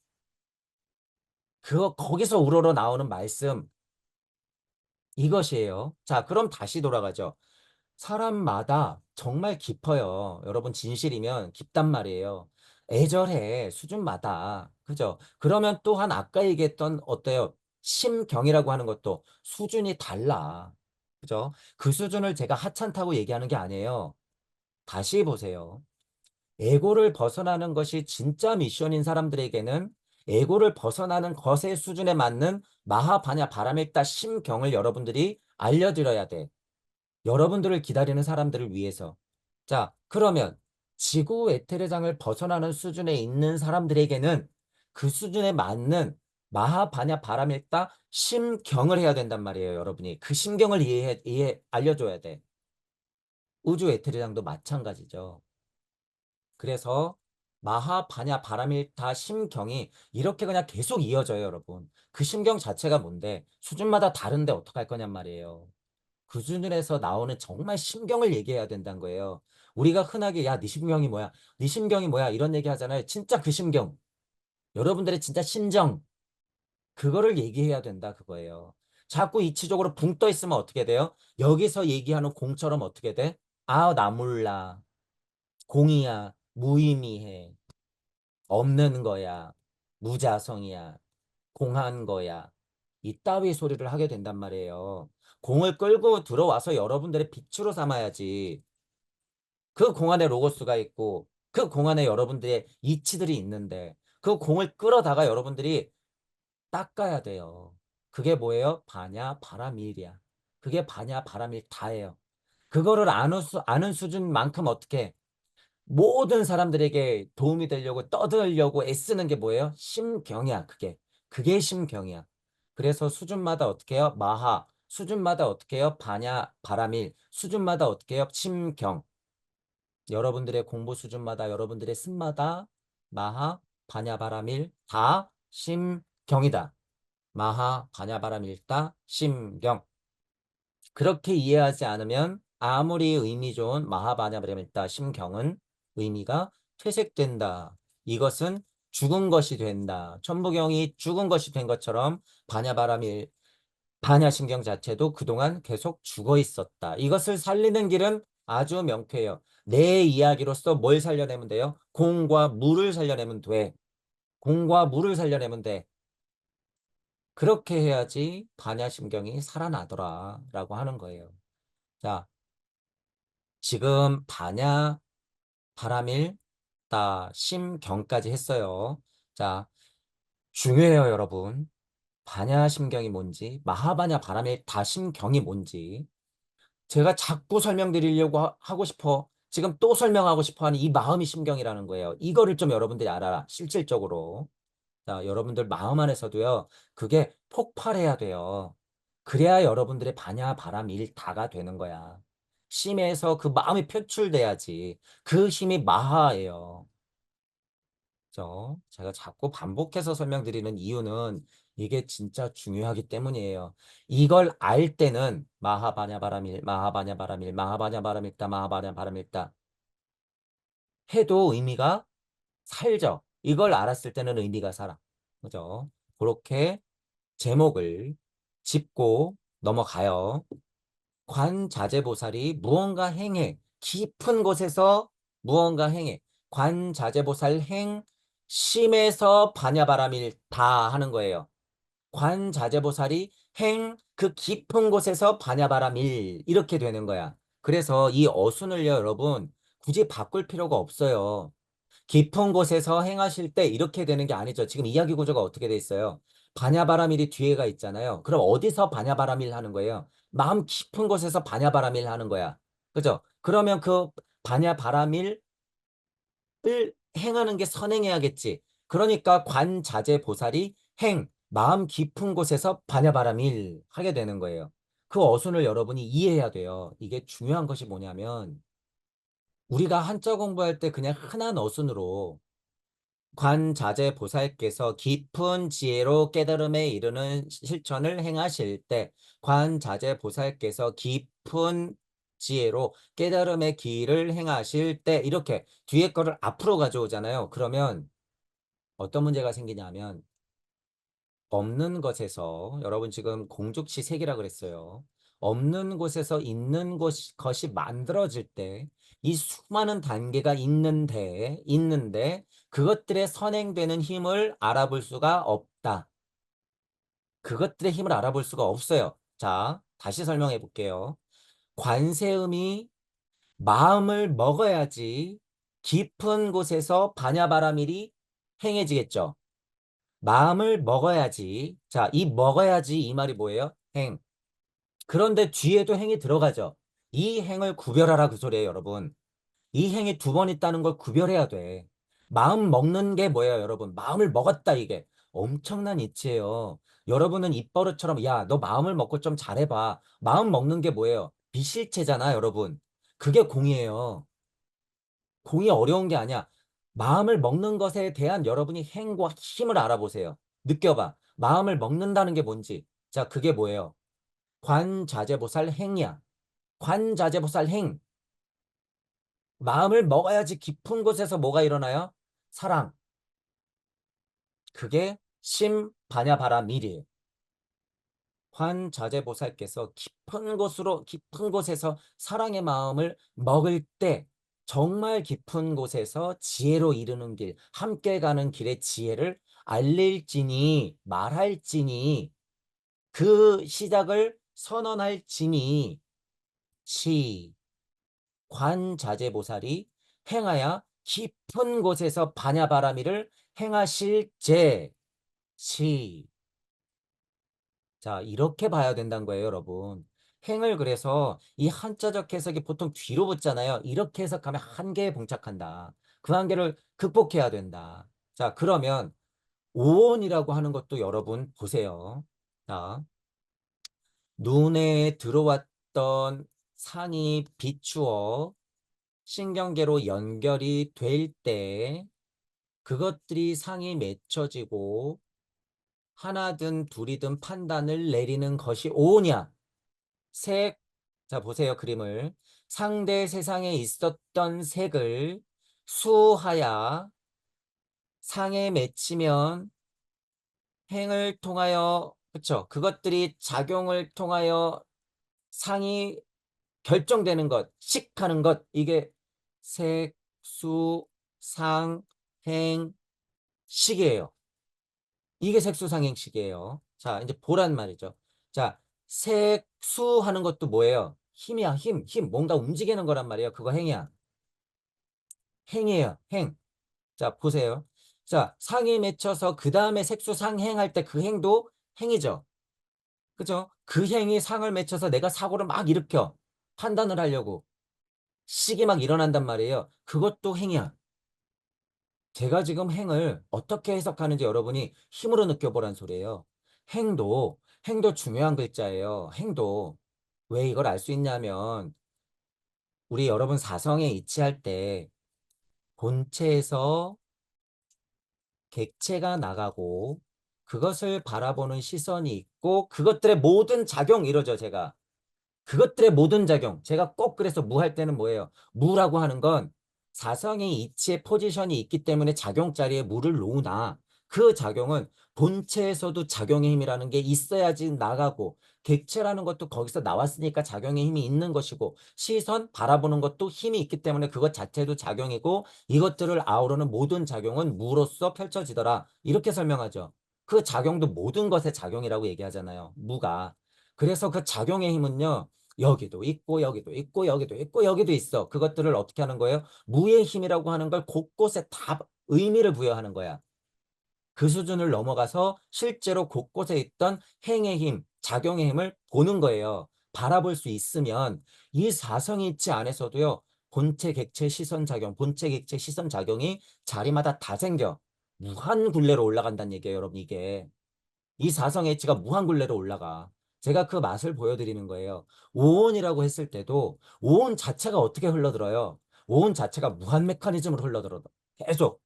그거 거기서 우러러 나오는 말씀 이것이에요. 자, 그럼 다시 돌아가죠. 사람마다 정말 깊어요. 여러분 진실이면 깊단 말이에요. 애절해 수준마다. 그죠? 그러면 또한 아까 얘기했던 어때요? 심경이라고 하는 것도 수준이 달라. 그죠? 그 수준을 제가 하찮다고 얘기하는 게 아니에요. 다시 보세요. 에고를 벗어나는 것이 진짜 미션인 사람들에게는 에고를 벗어나는 것의 수준에 맞는 마하바냐 바라밀다 심경을 여러분들이 알려드려야 돼. 여러분들을 기다리는 사람들을 위해서. 자, 그러면 지구 에테르장을 벗어나는 수준에 있는 사람들에게는 그 수준에 맞는 마하바냐 바라밀다 심경을 해야 된단 말이에요, 여러분이. 그 심경을 알려줘야 돼. 우주 에테르장도 마찬가지죠. 그래서 마하, 바냐, 바라밀타, 심경이 이렇게 그냥 계속 이어져요, 여러분. 그 심경 자체가 뭔데 수준마다 다른데 어떡할 거냔 말이에요. 그 수준에서 나오는 정말 심경을 얘기해야 된다는 거예요. 우리가 흔하게 야, 네 심경이 뭐야? 네 심경이 뭐야? 이런 얘기 하잖아요. 진짜 그 심경. 여러분들의 진짜 심정. 그거를 얘기해야 된다 그거예요. 자꾸 이치적으로 붕 떠 있으면 어떻게 돼요? 여기서 얘기하는 공처럼 어떻게 돼? 아, 나 몰라. 공이야. 무의미해. 없는 거야. 무자성이야. 공한 거야. 이따위 소리를 하게 된단 말이에요. 공을 끌고 들어와서 여러분들의 빛으로 삼아야지. 그 공 안에 로고스가 있고 그 공 안에 여러분들의 이치들이 있는데 그 공을 끌어다가 여러분들이 닦아야 돼요. 그게 뭐예요? 바냐 바라밀이야. 그게 바냐 바라밀 다예요. 그거를 아는 수준만큼 어떻게 모든 사람들에게 도움이 되려고 떠들려고 애쓰는 게 뭐예요? 심경이야, 그게. 그게 심경이야. 그래서 수준마다 어떻게 해요? 마하. 수준마다 어떻게 해요? 바냐, 바라밀. 수준마다 어떻게 해요? 심경. 여러분들의 공부 수준마다, 여러분들의 습마다 마하, 바냐, 바라밀, 다 심경이다. 마하, 바냐, 바라밀, 다 심경. 그렇게 이해하지 않으면 아무리 의미 좋은 마하바냐브라밀다 심경은 의미가 퇴색된다. 이것은 죽은 것이 된다. 천부경이 죽은 것이 된 것처럼 바냐바라밀 반야심경 자체도 그동안 계속 죽어 있었다. 이것을 살리는 길은 아주 명쾌해요. 내 이야기로서 뭘 살려내면 돼요? 공과 물을 살려내면 돼. 공과 물을 살려내면 돼. 그렇게 해야지 반야심경이 살아나더라 라고 하는 거예요. 자, 지금 반야, 바람일, 심경까지 했어요. 자, 중요해요, 여러분. 반야 심경이 뭔지, 마하반야 바람일 심경이 뭔지. 제가 자꾸 설명드리려고 하고 싶어. 지금 또 설명하고 싶어 하는 이 마음이 심경이라는 거예요. 이거를 좀 여러분들이 알아라. 실질적으로. 자, 여러분들 마음 안에서도요. 그게 폭발해야 돼요. 그래야 여러분들의 반야, 바람, 일 다가 되는 거야. 심에서 그 마음이 표출돼야지. 그 힘이 마하예요. 제가 자꾸 반복해서 설명드리는 이유는 이게 진짜 중요하기 때문이에요. 이걸 알 때는 마하바냐 바람일, 마하바냐 바람일, 마하바냐 바람일다, 마하바냐 바람일다 해도 의미가 살죠. 이걸 알았을 때는 의미가 살아. 그죠? 그렇게 제목을 짚고 넘어가요. 관자재보살이 무언가 행해. 깊은 곳에서 무언가 행해. 관자재보살 행, 심에서 반야바람일 다 하는 거예요. 관자재보살이 행, 그 깊은 곳에서 반야바람일 이렇게 되는 거야. 그래서 이 어순을요, 여러분, 굳이 바꿀 필요가 없어요. 깊은 곳에서 행하실 때 이렇게 되는 게 아니죠. 지금 이야기 구조가 어떻게 돼 있어요? 바냐바라밀이 뒤에가 있잖아요. 그럼 어디서 바냐바라밀 하는 거예요? 마음 깊은 곳에서 바냐바라밀 하는 거야. 그죠? 그러면 그 바냐바라밀을 행하는 게 선행해야겠지. 그러니까 관자재 보살이 행, 마음 깊은 곳에서 바냐바라밀 하게 되는 거예요. 그 어순을 여러분이 이해해야 돼요. 이게 중요한 것이 뭐냐면 우리가 한자 공부할 때 그냥 흔한 어순으로 관자재 보살께서 깊은 지혜로 깨달음에 이르는 실천을 행하실 때 관자재 보살께서 깊은 지혜로 깨달음의 길을 행하실 때 이렇게 뒤에 거를 앞으로 가져오잖아요. 그러면 어떤 문제가 생기냐면 없는 것에서 여러분 지금 공죽시 색이라 그랬어요. 없는 곳에서 있는 것이 만들어질 때 이 수많은 단계가 있는데 그것들의 선행되는 힘을 알아볼 수가 없다. 그것들의 힘을 알아볼 수가 없어요. 자, 다시 설명해 볼게요. 관세음이 마음을 먹어야지 깊은 곳에서 반야바라밀이 행해지겠죠. 마음을 먹어야지. 자, 이 먹어야지 이 말이 뭐예요? 행. 그런데 뒤에도 행이 들어가죠. 이 행을 구별하라 그 소리예요, 여러분. 이 행이 두 번 있다는 걸 구별해야 돼. 마음 먹는 게 뭐예요, 여러분? 마음을 먹었다, 이게. 엄청난 이치예요. 여러분은 입버릇처럼, 야, 너 마음을 먹고 좀 잘해봐. 마음 먹는 게 뭐예요? 비실체잖아, 여러분. 그게 공이에요. 공이 어려운 게 아니야. 마음을 먹는 것에 대한 여러분이 행과 힘을 알아보세요. 느껴봐. 마음을 먹는다는 게 뭔지. 자, 그게 뭐예요? 관자재보살 행이야. 관자재보살 행. 마음을 먹어야지 깊은 곳에서 뭐가 일어나요? 사랑. 그게 심바냐바라밀이에요. 관자재보살께서 깊은 곳에서 사랑의 마음을 먹을 때 정말 깊은 곳에서 지혜로 이르는 길, 함께 가는 길의 지혜를 알릴지니 말할지니 그 시작을 선언할지니 시 관자재보살이 행하야 깊은 곳에서 바냐바라밀을 행하실 제 시. 자, 이렇게 봐야 된다는 거예요, 여러분. 행을 그래서 이 한자적 해석이 보통 뒤로 붙잖아요. 이렇게 해석하면 한계에 봉착한다. 그 한계를 극복해야 된다. 자, 그러면 오온이라고 하는 것도 여러분 보세요. 자, 눈에 들어왔던 상이 비추어 신경계로 연결이 될 때 그것들이 상이 맺혀지고 하나든 둘이든 판단을 내리는 것이 오오냐. 색, 자 보세요 그림을. 상대 세상에 있었던 색을 수하야 상에 맺히면 행을 통하여 그쵸 그것들이 작용을 통하여 상이 결정되는 것, 식하는 것 이게 색, 수, 상, 행, 식이에요. 이게 색수상행식이에요. 자, 이제 보란 말이죠. 자, 색수하는 것도 뭐예요? 힘이야, 힘, 힘. 뭔가 움직이는 거란 말이에요. 그거 행이야. 행이에요, 행. 자, 보세요. 자, 상에 맺혀서 그 다음에 색수상행할 때 그 행도 행이죠. 그죠? 그 행이 상을 맺혀서 내가 사고를 막 일으켜. 판단을 하려고. 식이 막 일어난단 말이에요. 그것도 행이야. 제가 지금 행을 어떻게 해석하는지 여러분이 힘으로 느껴보란 소리예요. 행도, 행도 중요한 글자예요. 행도. 왜 이걸 알 수 있냐면 우리 여러분 사성에 이치할 때 본체에서 객체가 나가고 그것을 바라보는 시선이 있고 그것들의 모든 작용 이러죠, 제가. 그것들의 모든 작용. 제가 꼭 그래서 무 할 때는 뭐예요? 무라고 하는 건 사성의 이치의 포지션이 있기 때문에 작용 자리에 무를 놓으나 그 작용은 본체에서도 작용의 힘이라는 게 있어야지 나가고 객체라는 것도 거기서 나왔으니까 작용의 힘이 있는 것이고 시선 바라보는 것도 힘이 있기 때문에 그것 자체도 작용이고 이것들을 아우르는 모든 작용은 무로서 펼쳐지더라. 이렇게 설명하죠. 그 작용도 모든 것의 작용이라고 얘기하잖아요. 무가. 그래서 그 작용의 힘은요. 여기도 있고 여기도 있고 여기도 있고 여기도 있어. 그것들을 어떻게 하는 거예요? 무의 힘이라고 하는 걸 곳곳에 다 의미를 부여하는 거야. 그 수준을 넘어가서 실제로 곳곳에 있던 행의 힘, 작용의 힘을 보는 거예요. 바라볼 수 있으면 이 사성이치 안에서도요. 본체, 객체, 시선 작용, 본체, 객체, 시선 작용이 자리마다 다 생겨. 무한 굴레로 올라간다는 얘기예요, 여러분 이게. 이 사성 H가 무한굴레로 올라가. 제가 그 맛을 보여드리는 거예요. 오온이라고 했을 때도 오온 자체가 어떻게 흘러들어요? 오온 자체가 무한 메커니즘으로 흘러들어. 계속.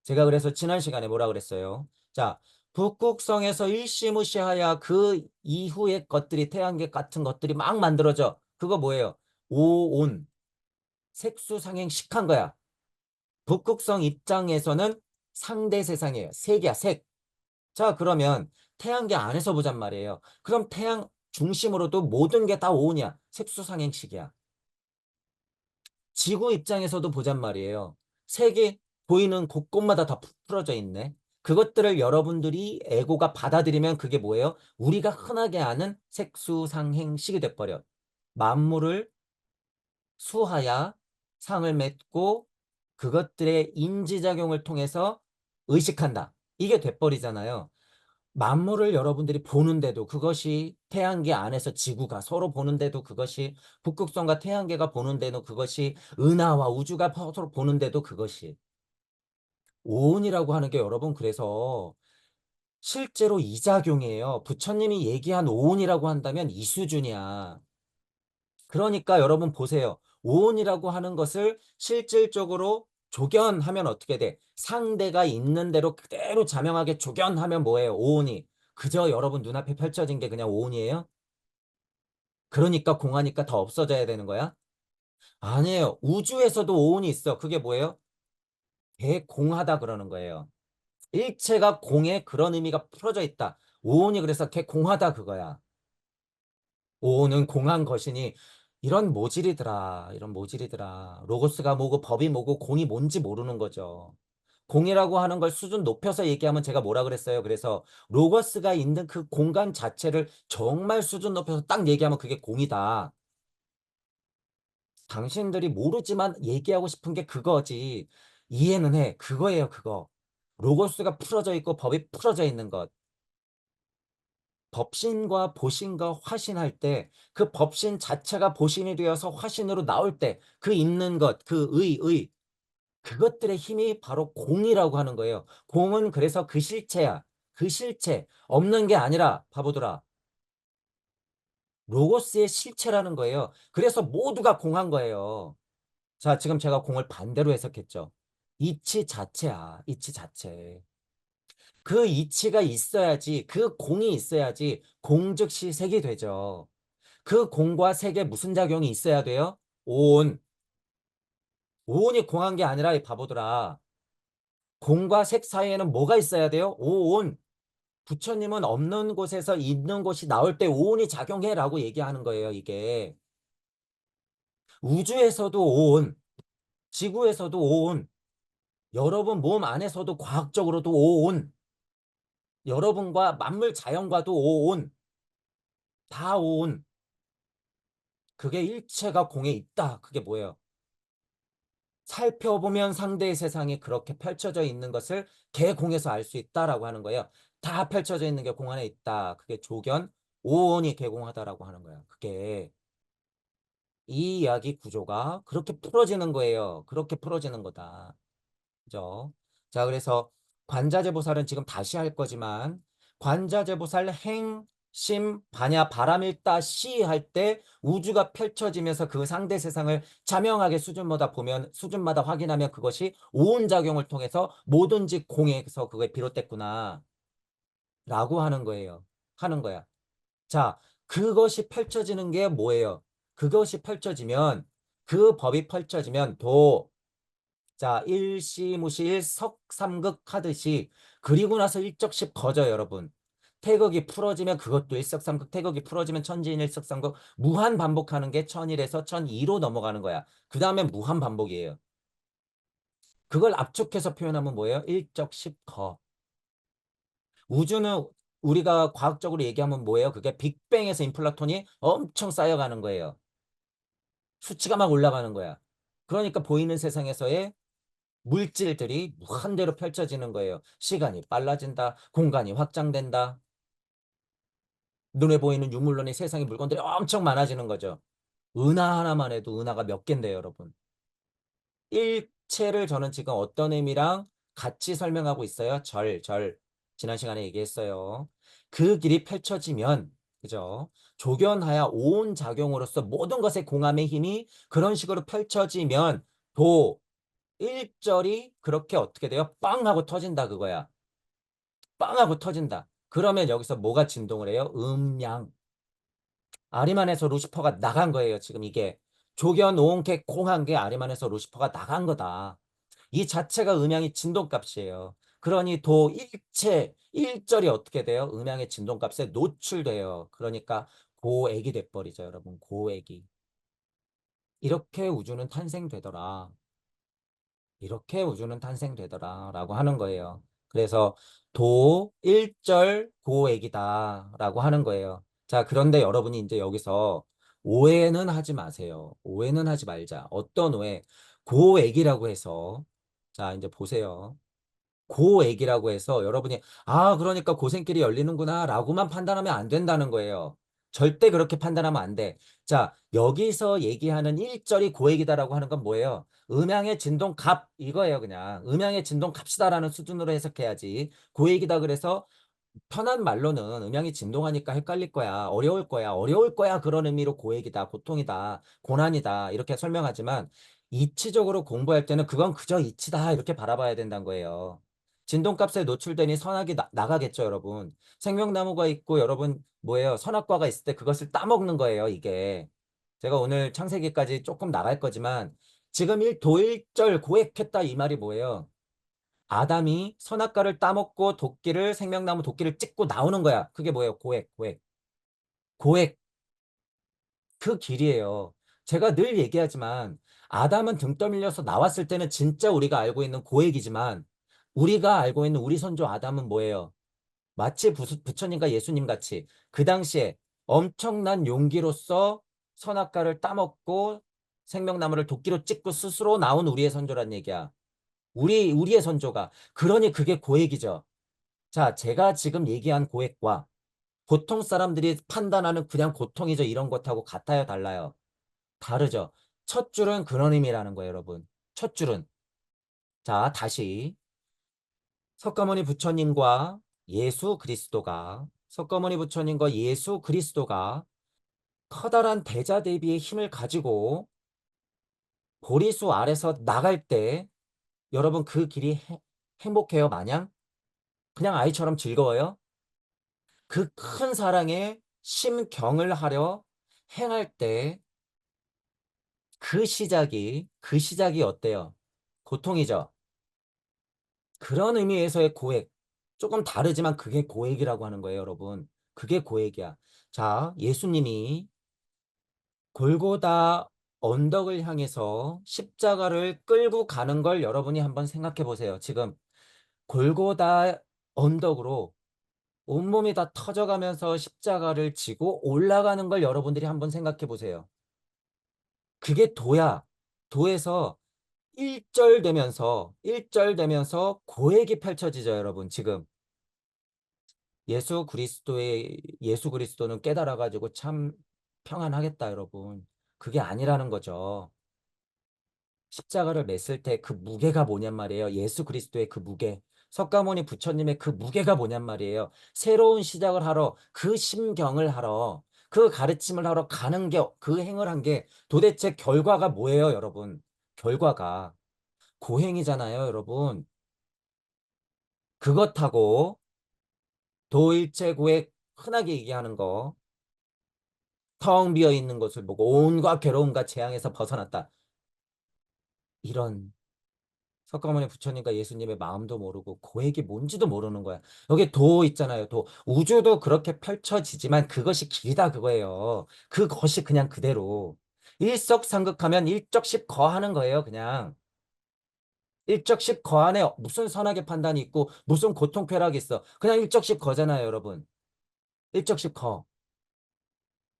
제가 그래서 지난 시간에 뭐라 그랬어요? 자, 북극성에서 일시무시하야 그 이후의 것들이 태양계 같은 것들이 막 만들어져. 그거 뭐예요? 오온. 색수상행식한 거야. 북극성 입장에서는 상대 세상이에요. 색이야, 색. 자, 그러면 태양계 안에서 보잔 말이에요. 그럼 태양 중심으로도 모든 게 다 오냐? 색수상행식이야. 지구 입장에서도 보잔 말이에요. 색이 보이는 곳곳마다 다 풀어져 있네. 그것들을 여러분들이 에고가 받아들이면 그게 뭐예요? 우리가 흔하게 아는 색수상행식이 돼버려. 만물을 수하야 상을 맺고 그것들의 인지작용을 통해서 의식한다. 이게 돼버리잖아요. 만물을 여러분들이 보는데도 그것이 태양계 안에서 지구가 서로 보는데도 그것이 북극성과 태양계가 보는데도 그것이 은하와 우주가 서로 보는데도 그것이 오온이라고 하는 게 여러분 그래서 실제로 이 작용이에요. 부처님이 얘기한 오온이라고 한다면 이 수준이야. 그러니까 여러분 보세요. 오온이라고 하는 것을 실질적으로 조견하면 어떻게 돼? 상대가 있는 대로 그대로 자명하게 조견하면 뭐예요? 오온이. 그저 여러분 눈앞에 펼쳐진 게 그냥 오온이에요? 그러니까 공하니까 더 없어져야 되는 거야? 아니에요. 우주에서도 오온이 있어. 그게 뭐예요? 개공하다 그러는 거예요. 일체가 공에 그런 의미가 풀어져 있다. 오온이 그래서 개공하다 그거야. 오는 공한 것이니 이런 모질이더라. 이런 모질이더라. 로고스가 뭐고 법이 뭐고 공이 뭔지 모르는 거죠. 공이라고 하는 걸 수준 높여서 얘기하면 제가 뭐라 그랬어요? 그래서 로고스가 있는 그 공간 자체를 정말 수준 높여서 딱 얘기하면 그게 공이다. 당신들이 모르지만 얘기하고 싶은 게 그거지. 이해는 해. 그거예요, 그거. 로고스가 풀어져 있고 법이 풀어져 있는 것. 법신과 보신과 화신할 때 그 법신 자체가 보신이 되어서 화신으로 나올 때 그 있는 것, 그 그것들의 힘이 바로 공이라고 하는 거예요. 공은 그래서 그 실체야. 그 실체. 없는 게 아니라 바보들아. 로고스의 실체라는 거예요. 그래서 모두가 공한 거예요. 자, 지금 제가 공을 반대로 해석했죠. 이치 자체야. 이치 자체. 그 이치가 있어야지, 그 공이 있어야지 공즉시 색이 되죠. 그 공과 색에 무슨 작용이 있어야 돼요? 오온. 오온이 공한 게 아니라 이 바보들아. 공과 색 사이에는 뭐가 있어야 돼요? 오온. 부처님은 없는 곳에서 있는 곳이 나올 때 오온이 작용해라고 얘기하는 거예요, 이게. 우주에서도 오온, 지구에서도 오온, 여러분 몸 안에서도 과학적으로도 오온, 여러분과 만물 자연과도 오온, 다 오온. 그게 일체가 공에 있다. 그게 뭐예요? 살펴보면 상대의 세상이 그렇게 펼쳐져 있는 것을 개공에서 알 수 있다라고 하는 거예요. 다 펼쳐져 있는 게 공 안에 있다. 그게 조견, 오온이 개공하다라고 하는 거야. 그게 이 이야기 구조가 그렇게 풀어지는 거예요. 그렇게 풀어지는 거다. 그죠? 자, 그래서 관자재보살은 지금 다시 할 거지만 관자재보살 행, 심, 반야, 바람일다, 시 할 때 우주가 펼쳐지면서 그 상대 세상을 자명하게 수준마다 보면 수준마다 확인하면 그것이 오온작용을 통해서 뭐든지 공에서 그게 비롯됐구나 라고 하는 거예요. 하는 거야. 자, 그것이 펼쳐지는 게 뭐예요? 그것이 펼쳐지면 그 법이 펼쳐지면 자, 일시무시 일석삼극 하듯이 그리고 나서 일적씩 퍼져 여러분. 태극이 풀어지면 그것도 일석삼극, 태극이 풀어지면 천지인 일석삼극, 무한 반복하는 게 천일에서 천이로 넘어가는 거야. 그 다음에 무한 반복이에요. 그걸 압축해서 표현하면 뭐예요? 일적십거. 우주는 우리가 과학적으로 얘기하면 뭐예요? 그게 빅뱅에서 인플라톤이 엄청 쌓여가는 거예요. 수치가 막 올라가는 거야. 그러니까 보이는 세상에서의 물질들이 무한대로 펼쳐지는 거예요. 시간이 빨라진다. 공간이 확장된다. 눈에 보이는 유물론의 세상의 물건들이 엄청 많아지는 거죠. 은하 하나만 해도 은하가 몇 개인데요, 여러분. 일체를 저는 지금 어떤 의미랑 같이 설명하고 있어요. 절. 지난 시간에 얘기했어요. 그 길이 펼쳐지면, 그죠? 조견하여 온 작용으로서 모든 것의 공함의 힘이 그런 식으로 펼쳐지면 일절이 그렇게 어떻게 돼요? 빵 하고 터진다 그거야. 빵 하고 터진다. 그러면 여기서 뭐가 진동을 해요? 음양. 아리만에서 루시퍼가 나간 거예요. 지금 이게. 조견, 게 공한 게 아리만에서 루시퍼가 나간 거다. 이 자체가 음양의 진동값이에요. 그러니 일절이 어떻게 돼요? 음양의 진동값에 노출돼요. 그러니까 고액이 돼버리죠, 여러분. 고액이. 이렇게 우주는 탄생되더라. 이렇게 우주는 탄생되더라. 라고 하는 거예요. 그래서 도 1절 고액이다라고 하는 거예요. 자, 그런데 여러분이 이제 여기서 오해는 하지 마세요. 오해는 하지 말자. 어떤 오해? 고액이라고 해서 자, 이제 보세요. 고액이라고 해서 여러분이 아, 그러니까 고생길이 열리는구나 라고만 판단하면 안 된다는 거예요. 절대 그렇게 판단하면 안 돼. 자, 여기서 얘기하는 1절이 고액이다라고 하는 건 뭐예요? 음양의 진동값 이거예요, 그냥. 음양의 진동값이다라는 수준으로 해석해야지. 고액이다 그래서 편한 말로는 음양이 진동하니까 헷갈릴 거야. 어려울 거야. 어려울 거야. 그런 의미로 고액이다. 고통이다. 고난이다. 이렇게 설명하지만 이치적으로 공부할 때는 그건 그저 이치다. 이렇게 바라봐야 된다는 거예요. 진동값에 노출되니 선악이 나가겠죠, 여러분. 생명나무가 있고 여러분 뭐예요? 선악과가 있을 때 그것을 따먹는 거예요, 이게. 제가 오늘 창세기까지 조금 나갈 거지만 지금 도일절 고액했다 이 말이 뭐예요? 아담이 선악과를 따먹고 도끼를 생명나무 도끼를 찍고 나오는 거야. 그게 뭐예요? 고액, 고액. 고액 그 길이에요. 제가 늘 얘기하지만 아담은 등 떠밀려서 나왔을 때는 진짜 우리가 알고 있는 고액이지만 우리가 알고 있는 우리 선조 아담은 뭐예요? 마치 부처님과 예수님 같이 그 당시에 엄청난 용기로서 선악과를 따먹고 생명나무를 도끼로 찍고 스스로 나온 우리의 선조란 얘기야. 우리의 선조가. 그러니 그게 고액이죠. 자, 제가 지금 얘기한 고액과 보통 사람들이 판단하는 그냥 고통이죠. 이런 것하고 같아요, 달라요? 다르죠. 첫 줄은 그런 의미라는 거예요, 여러분. 첫 줄은. 자, 다시. 석가모니 부처님과 예수 그리스도가, 석가모니 부처님과 예수 그리스도가 커다란 대자대비의 힘을 가지고 보리수 아래서 나갈 때 여러분 그 길이 행복해요, 마냥? 그냥 아이처럼 즐거워요? 그 큰 사랑에 심경을 하려 행할 때 그 시작이 어때요? 고통이죠. 그런 의미에서의 고액. 조금 다르지만 그게 고액이라고 하는 거예요, 여러분. 그게 고액이야. 자, 예수님이 골고다 언덕을 향해서 십자가를 끌고 가는 걸 여러분이 한번 생각해 보세요. 지금 골고다 언덕으로 온몸이 다 터져가면서 십자가를 지고 올라가는 걸 여러분들이 한번 생각해 보세요. 그게 도야. 도에서 1절 되면서 고액이 펼쳐지죠, 여러분. 지금 예수 그리스도는 깨달아 가지고 참 평안하겠다, 여러분. 그게 아니라는 거죠. 십자가를 맸을 때 그 무게가 뭐냔 말이에요. 예수 그리스도의 그 무게. 석가모니 부처님의 그 무게가 뭐냔 말이에요. 새로운 시작을 하러 그 심경을 하러 그 가르침을 하러 가는 게 그 행을 한 게 도대체 결과가 뭐예요, 여러분? 결과가 고행이잖아요, 여러분. 그것하고 도일체고에 흔하게 얘기하는 거, 텅 비어 있는 것을 보고 온갖 괴로움과 재앙에서 벗어났다. 이런 석가모니 부처님과 예수님의 마음도 모르고 고액이 뭔지도 모르는 거야. 여기 도 있잖아요. 도. 우주도 그렇게 펼쳐지지만 그것이 길다 그거예요. 그것이 그냥 그대로. 일석삼극하면 일적십 거하는 거예요. 그냥. 일적십 거안에 무슨 선악의 판단이 있고 무슨 고통쾌락이 있어. 그냥 일적십 거잖아요, 여러분. 일적십 거.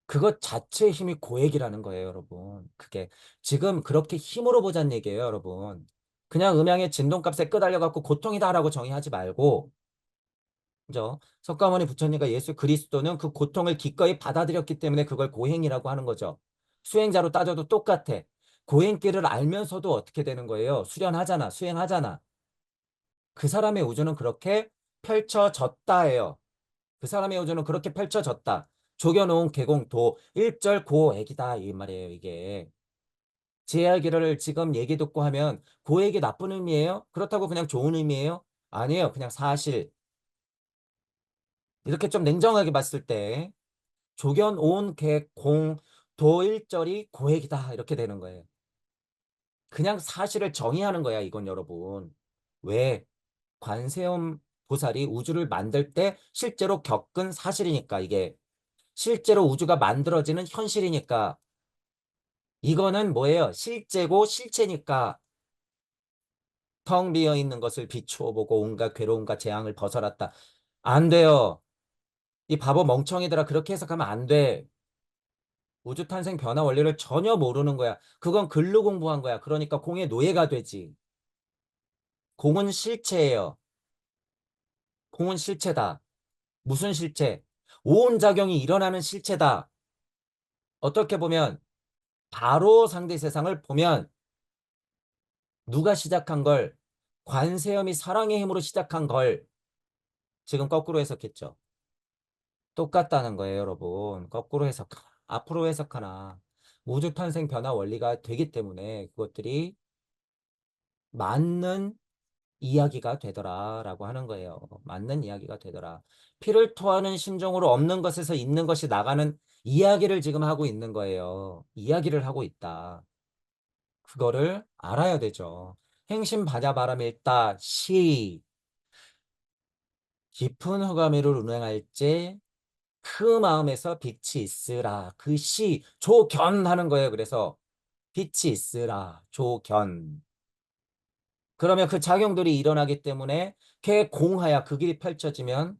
그것 자체의 힘이 고액이라는 거예요, 여러분. 그게 지금 그렇게 힘으로 보자는 얘기예요, 여러분. 그냥 음양의 진동값에 끄달려갖고 고통이다라고 정의하지 말고, 그죠? 석가모니 부처님과 예수 그리스도는 그 고통을 기꺼이 받아들였기 때문에 그걸 고행이라고 하는 거죠. 수행자로 따져도 똑같아. 고행길을 알면서도 어떻게 되는 거예요? 수련하잖아, 수행하잖아. 그 사람의 우주는 그렇게 펼쳐졌다예요. 그 사람의 우주는 그렇게 펼쳐졌다. 조겨놓은 계공도 일절 고액이다 이 말이에요, 이게. 제이야기를 지금 얘기 듣고 하면 고액이 나쁜 의미예요? 그렇다고 그냥 좋은 의미예요? 아니에요. 그냥 사실. 이렇게 좀 냉정하게 봤을 때 조견온 계공 도일절이 고액이다 이렇게 되는 거예요. 그냥 사실을 정의하는 거야, 이건 여러분. 왜? 관세음 보살이 우주를 만들 때 실제로 겪은 사실이니까 이게 실제로 우주가 만들어지는 현실이니까 이거는 뭐예요? 실제고 실체니까 텅 비어 있는 것을 비추어 보고 온갖 괴로움과 재앙을 벗어났다. 안 돼요. 이 바보 멍청이들아, 그렇게 해석하면 안 돼. 우주 탄생 변화 원리를 전혀 모르는 거야. 그건 글로 공부한 거야. 그러니까 공의 노예가 되지. 공은 실체예요. 공은 실체다. 무슨 실체? 오온작용이 일어나는 실체다. 어떻게 보면 바로 상대 세상을 보면 누가 시작한 걸, 관세음이 사랑의 힘으로 시작한 걸 지금 거꾸로 해석했죠. 똑같다는 거예요, 여러분. 거꾸로 해석, 앞으로 해석하나. 우주 탄생 변화 원리가 되기 때문에 그것들이 맞는 이야기가 되더라라고 하는 거예요. 맞는 이야기가 되더라. 피를 토하는 심정으로 없는 것에서 있는 것이 나가는 이야기를 지금 하고 있는 거예요. 이야기를 하고 있다. 그거를 알아야 되죠. 행심 바자바람이 있다. 시 깊은 허감이를 운행할지 그 마음에서 빛이 있으라. 그 시 조견하는 거예요. 그래서 빛이 있으라. 조견. 그러면 그 작용들이 일어나기 때문에 개공하야 그 길이 펼쳐지면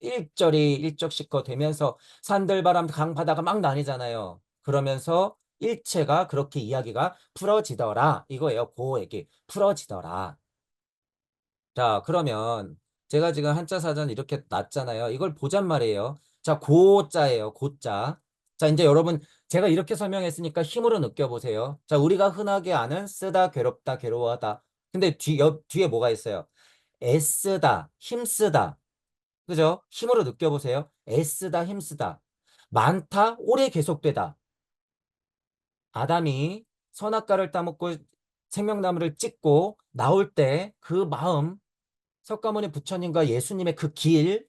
일절이 일적시커 되면서 산들바람 강바다가 막 나뉘잖아요. 그러면서 일체가 그렇게 이야기가 풀어지더라. 이거예요. 고에게 풀어지더라. 자, 그러면 제가 지금 한자 사전 이렇게 놨잖아요. 이걸 보잔 말이에요. 자, 고자예요. 고자. 자, 이제 여러분 제가 이렇게 설명했으니까 힘으로 느껴보세요. 자, 우리가 흔하게 아는 쓰다, 괴롭다, 괴로워하다. 근데 뒤에 뭐가 있어요? 애쓰다, 힘쓰다. 그죠? 힘으로 느껴보세요. 애쓰다, 힘쓰다. 많다, 오래 계속되다. 아담이 선악과를 따먹고 생명나무를 찍고 나올 때 그 마음, 석가모니 부처님과 예수님의 그 길,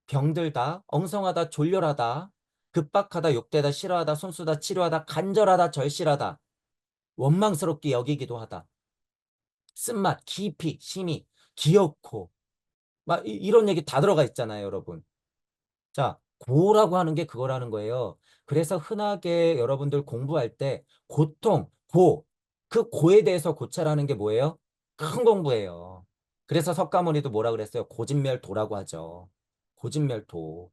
병들다, 엉성하다, 졸렬하다, 급박하다, 욕되다, 싫어하다, 손수다, 치료하다, 간절하다, 절실하다, 원망스럽게 여기기도 하다. 쓴맛, 깊이, 심히, 기엽고, 막 이런 얘기 다 들어가 있잖아요, 여러분. 자, 고라고 하는 게 그거라는 거예요. 그래서 흔하게 여러분들 공부할 때 고통, 고, 그 고에 대해서 고찰하는 게 뭐예요? 큰 공부예요. 그래서 석가모니도 뭐라 그랬어요? 고진멸도라고 하죠. 고진멸도.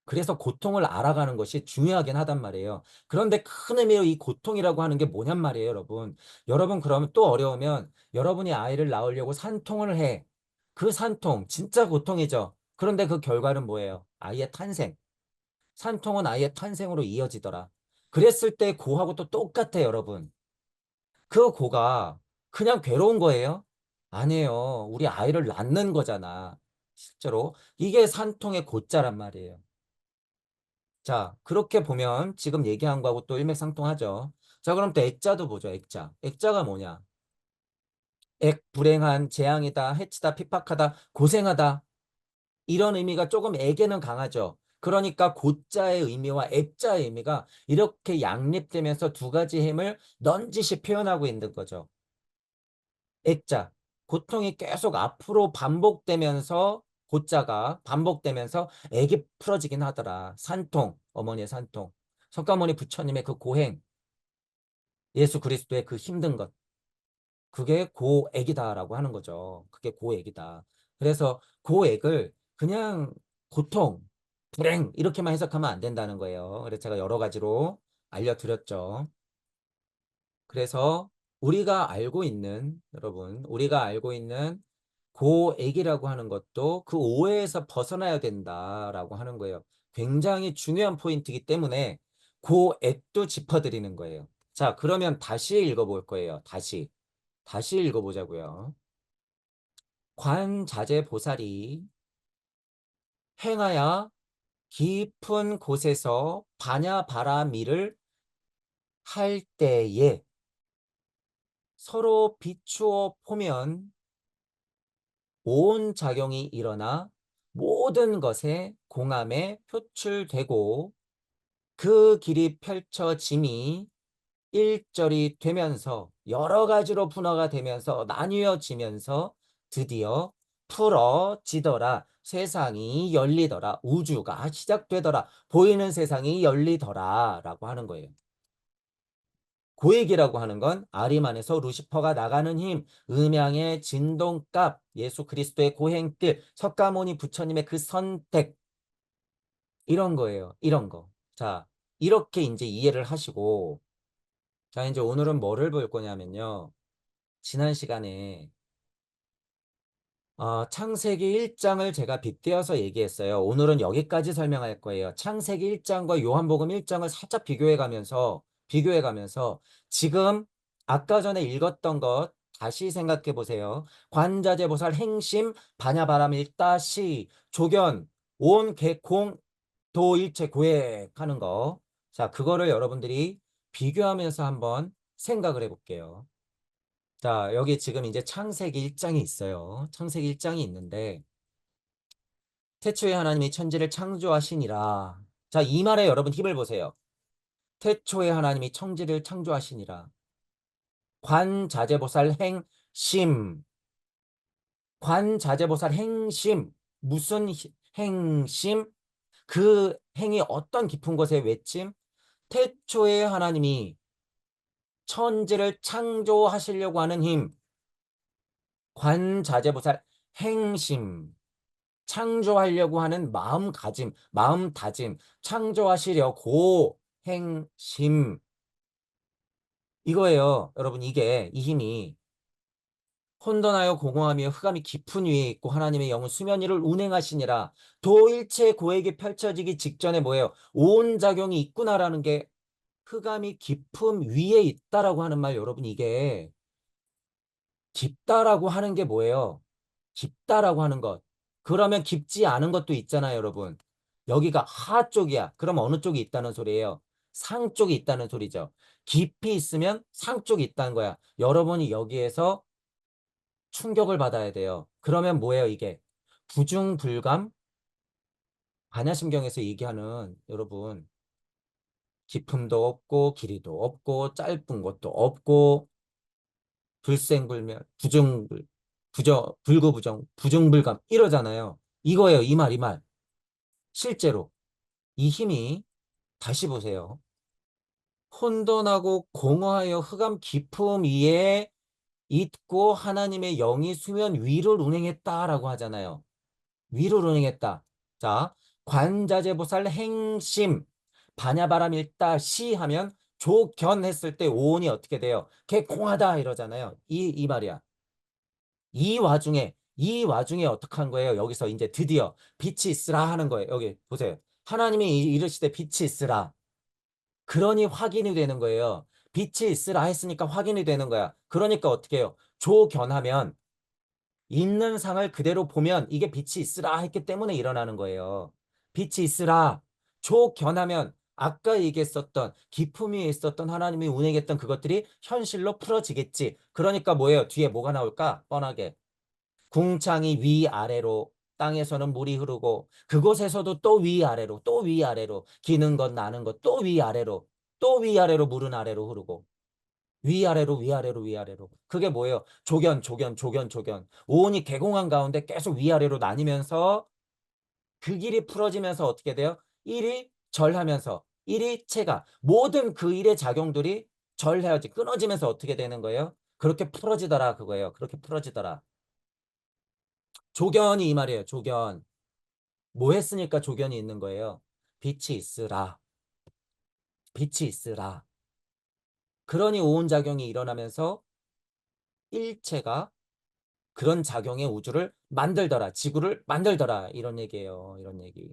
그래서 고통을 알아가는 것이 중요하긴 하단 말이에요. 그런데 큰 의미로 이 고통이라고 하는 게 뭐냔 말이에요, 여러분. 여러분 그러면 또 어려우면 여러분이 아이를 낳으려고 산통을 해. 그 산통, 진짜 고통이죠. 그런데 그 결과는 뭐예요? 아이의 탄생. 산통은 아이의 탄생으로 이어지더라. 그랬을 때 고하고 또 똑같아요, 여러분. 그 고가 그냥 괴로운 거예요? 아니에요. 우리 아이를 낳는 거잖아. 실제로. 이게 산통의 고자란 말이에요. 자, 그렇게 보면 지금 얘기한 거하고 또 일맥상통하죠. 자, 그럼 또 액자도 보죠, 액자. 액자가 뭐냐? 액, 불행한, 재앙이다, 해치다, 핍박하다, 고생하다. 이런 의미가 조금 액에는 강하죠. 그러니까 고자의 의미와 액자의 의미가 이렇게 양립되면서 두 가지 힘을 넌지시 표현하고 있는 거죠. 액자, 고통이 계속 앞으로 반복되면서 고자가 반복되면서 액이 풀어지긴 하더라. 산통, 어머니의 산통. 석가모니 부처님의 그 고행, 예수 그리스도의 그 힘든 것. 그게 고액이다라고 하는 거죠. 그게 고액이다. 그래서 고액을 그냥 고통, 불행 이렇게만 해석하면 안 된다는 거예요. 그래서 제가 여러 가지로 알려드렸죠. 그래서 우리가 알고 있는 여러분, 우리가 알고 있는 고액이라고 하는 것도 그 오해에서 벗어나야 된다라고 하는 거예요. 굉장히 중요한 포인트이기 때문에 고액도 짚어드리는 거예요. 자, 그러면 다시 읽어볼 거예요. 다시 읽어보자고요. 관자재보살이 행하야 깊은 곳에서 바냐바라미를 할 때에 서로 비추어 보면 온 작용이 일어나 모든 것에 공함에 표출되고 그 길이 펼쳐짐이 일절이 되면서 여러 가지로 분화가 되면서 나뉘어지면서 드디어 풀어지더라. 세상이 열리더라. 우주가 시작되더라. 보이는 세상이 열리더라. 라고 하는 거예요. 고액이라고 하는 건 아리만에서 루시퍼가 나가는 힘, 음양의 진동값, 예수 그리스도의 고행길, 석가모니 부처님의 그 선택, 이런 거예요. 이런 거. 자, 이렇게 이제 이해를 하시고, 자, 이제 오늘은 뭐를 볼 거냐면요. 지난 시간에 창세기 1장을 제가 빗대어서 얘기했어요. 오늘은 여기까지 설명할 거예요. 창세기 1장과 요한복음 1장을 살짝 비교해 가면서 지금 아까 전에 읽었던 것 다시 생각해 보세요. 관자재보살 행심 반야바람 일다시 조견 온 개콩 도일체 고액하는 거. 자, 그거를 여러분들이 비교하면서 한번 생각을 해 볼게요. 자, 여기 지금 이제 창세기 1장이 있어요. 창세기 1장이 있는데, 태초에 하나님이 천지를 창조하시니라. 자, 이 말에 여러분 힘을 보세요. 태초에 하나님이 천지를 창조하시니라. 관자재보살 행심. 관자재보살 행심. 무슨 행심? 그 행이 어떤 깊은 곳의 외침? 태초에 하나님이 천지를 창조하시려고 하는 힘. 관자재보살 행심. 창조하려고 하는 마음가짐, 마음다짐, 창조하시려고 행심. 이거예요. 여러분, 이 힘이 혼돈하여 공허하며 흑암이 깊은 위에 있고 하나님의 영은 수면 위를 운행하시니라. 도일체 고액이 펼쳐지기 직전에 뭐예요? 온 작용이 있구나라는 게 흑암이 깊음 위에 있다라고 하는 말, 여러분, 이게 깊다라고 하는 게 뭐예요? 깊다라고 하는 것. 그러면 깊지 않은 것도 있잖아요, 여러분. 여기가 하 쪽이야. 그럼 어느 쪽이 있다는 소리예요? 상 쪽이 있다는 소리죠. 깊이 있으면 상 쪽이 있다는 거야. 여러분이 여기에서 충격을 받아야 돼요. 그러면 뭐예요, 이게? 부중불감? 반야심경에서 얘기하는 여러분, 깊음도 없고 길이도 없고 짧은 것도 없고 불생불멸, 불구부정, 부중불감 이러잖아요. 이거예요, 이 말, 이 말. 실제로 이 힘이 다시 보세요. 혼돈하고 공허하여 흑암 깊음 위에 있고 하나님의 영이 수면 위를 운행했다라고 하잖아요. 위를 운행했다. 자, 관자재보살 행심 반야바람 일다 시 하면 조견했을 때 오온이 어떻게 돼요? 개공하다 이러잖아요. 이 말이야. 이 와중에 어떻게 한 거예요? 여기서 이제 드디어 빛이 있으라 하는 거예요. 여기 보세요. 하나님이 이르시되 빛이 있으라. 그러니 확인이 되는 거예요. 빛이 있으라 했으니까 확인이 되는 거야. 그러니까 어떻게 해요? 조견하면 있는 상을 그대로 보면 이게 빛이 있으라 했기 때문에 일어나는 거예요. 빛이 있으라. 조견하면 아까 얘기했었던 기품 위에 있었던 하나님이 운행했던 그것들이 현실로 풀어지겠지. 그러니까 뭐예요? 뒤에 뭐가 나올까? 뻔하게. 궁창이 위아래로 땅에서는 물이 흐르고 그곳에서도 또 위아래로 또 위아래로 기는 것 나는 것 또 위아래로 또 위아래로 물은 아래로 흐르고 위아래로 위아래로 위아래로 그게 뭐예요? 조견 오온이 개공한 가운데 계속 위아래로 나뉘면서 그 길이 풀어지면서 어떻게 돼요? 일이 절하면서 일이 체가 모든 그 일의 작용들이 절해야지 끊어지면서 어떻게 되는 거예요? 그렇게 풀어지더라 그거예요. 그렇게 풀어지더라. 조견이 이 말이에요. 조견. 뭐 했으니까 조견이 있는 거예요. 빛이 있으라. 빛이 있으라. 그러니 오온작용이 일어나면서 일체가 그런 작용의 우주를 만들더라. 지구를 만들더라. 이런 얘기예요. 이런 얘기.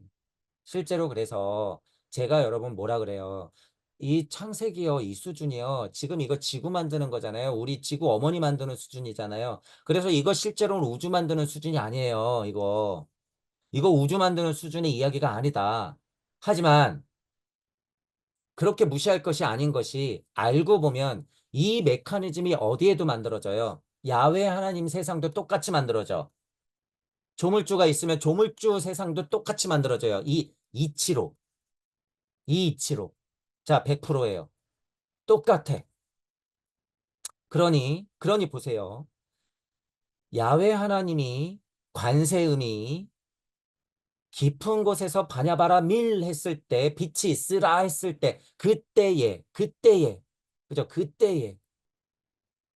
실제로 그래서 제가 여러분 뭐라 그래요. 이 창세기요, 이 수준이요. 지금 이거 지구 만드는 거잖아요. 우리 지구 어머니 만드는 수준이잖아요. 그래서 이거 실제로는 우주 만드는 수준이 아니에요. 이거 우주 만드는 수준의 이야기가 아니다. 하지만 그렇게 무시할 것이 아닌 것이 알고 보면 이 메커니즘이 어디에도 만들어져요. 야훼 하나님 세상도 똑같이 만들어져. 조물주가 있으면 조물주 세상도 똑같이 만들어져요. 이 이치로. 이 이치로. 자, 100%예요. 똑같아. 그러니 보세요. 야훼 하나님이 관세음이 깊은 곳에서 바냐바라 밀 했을 때 빛이 있으라 했을 때 그때에 그죠? 그때에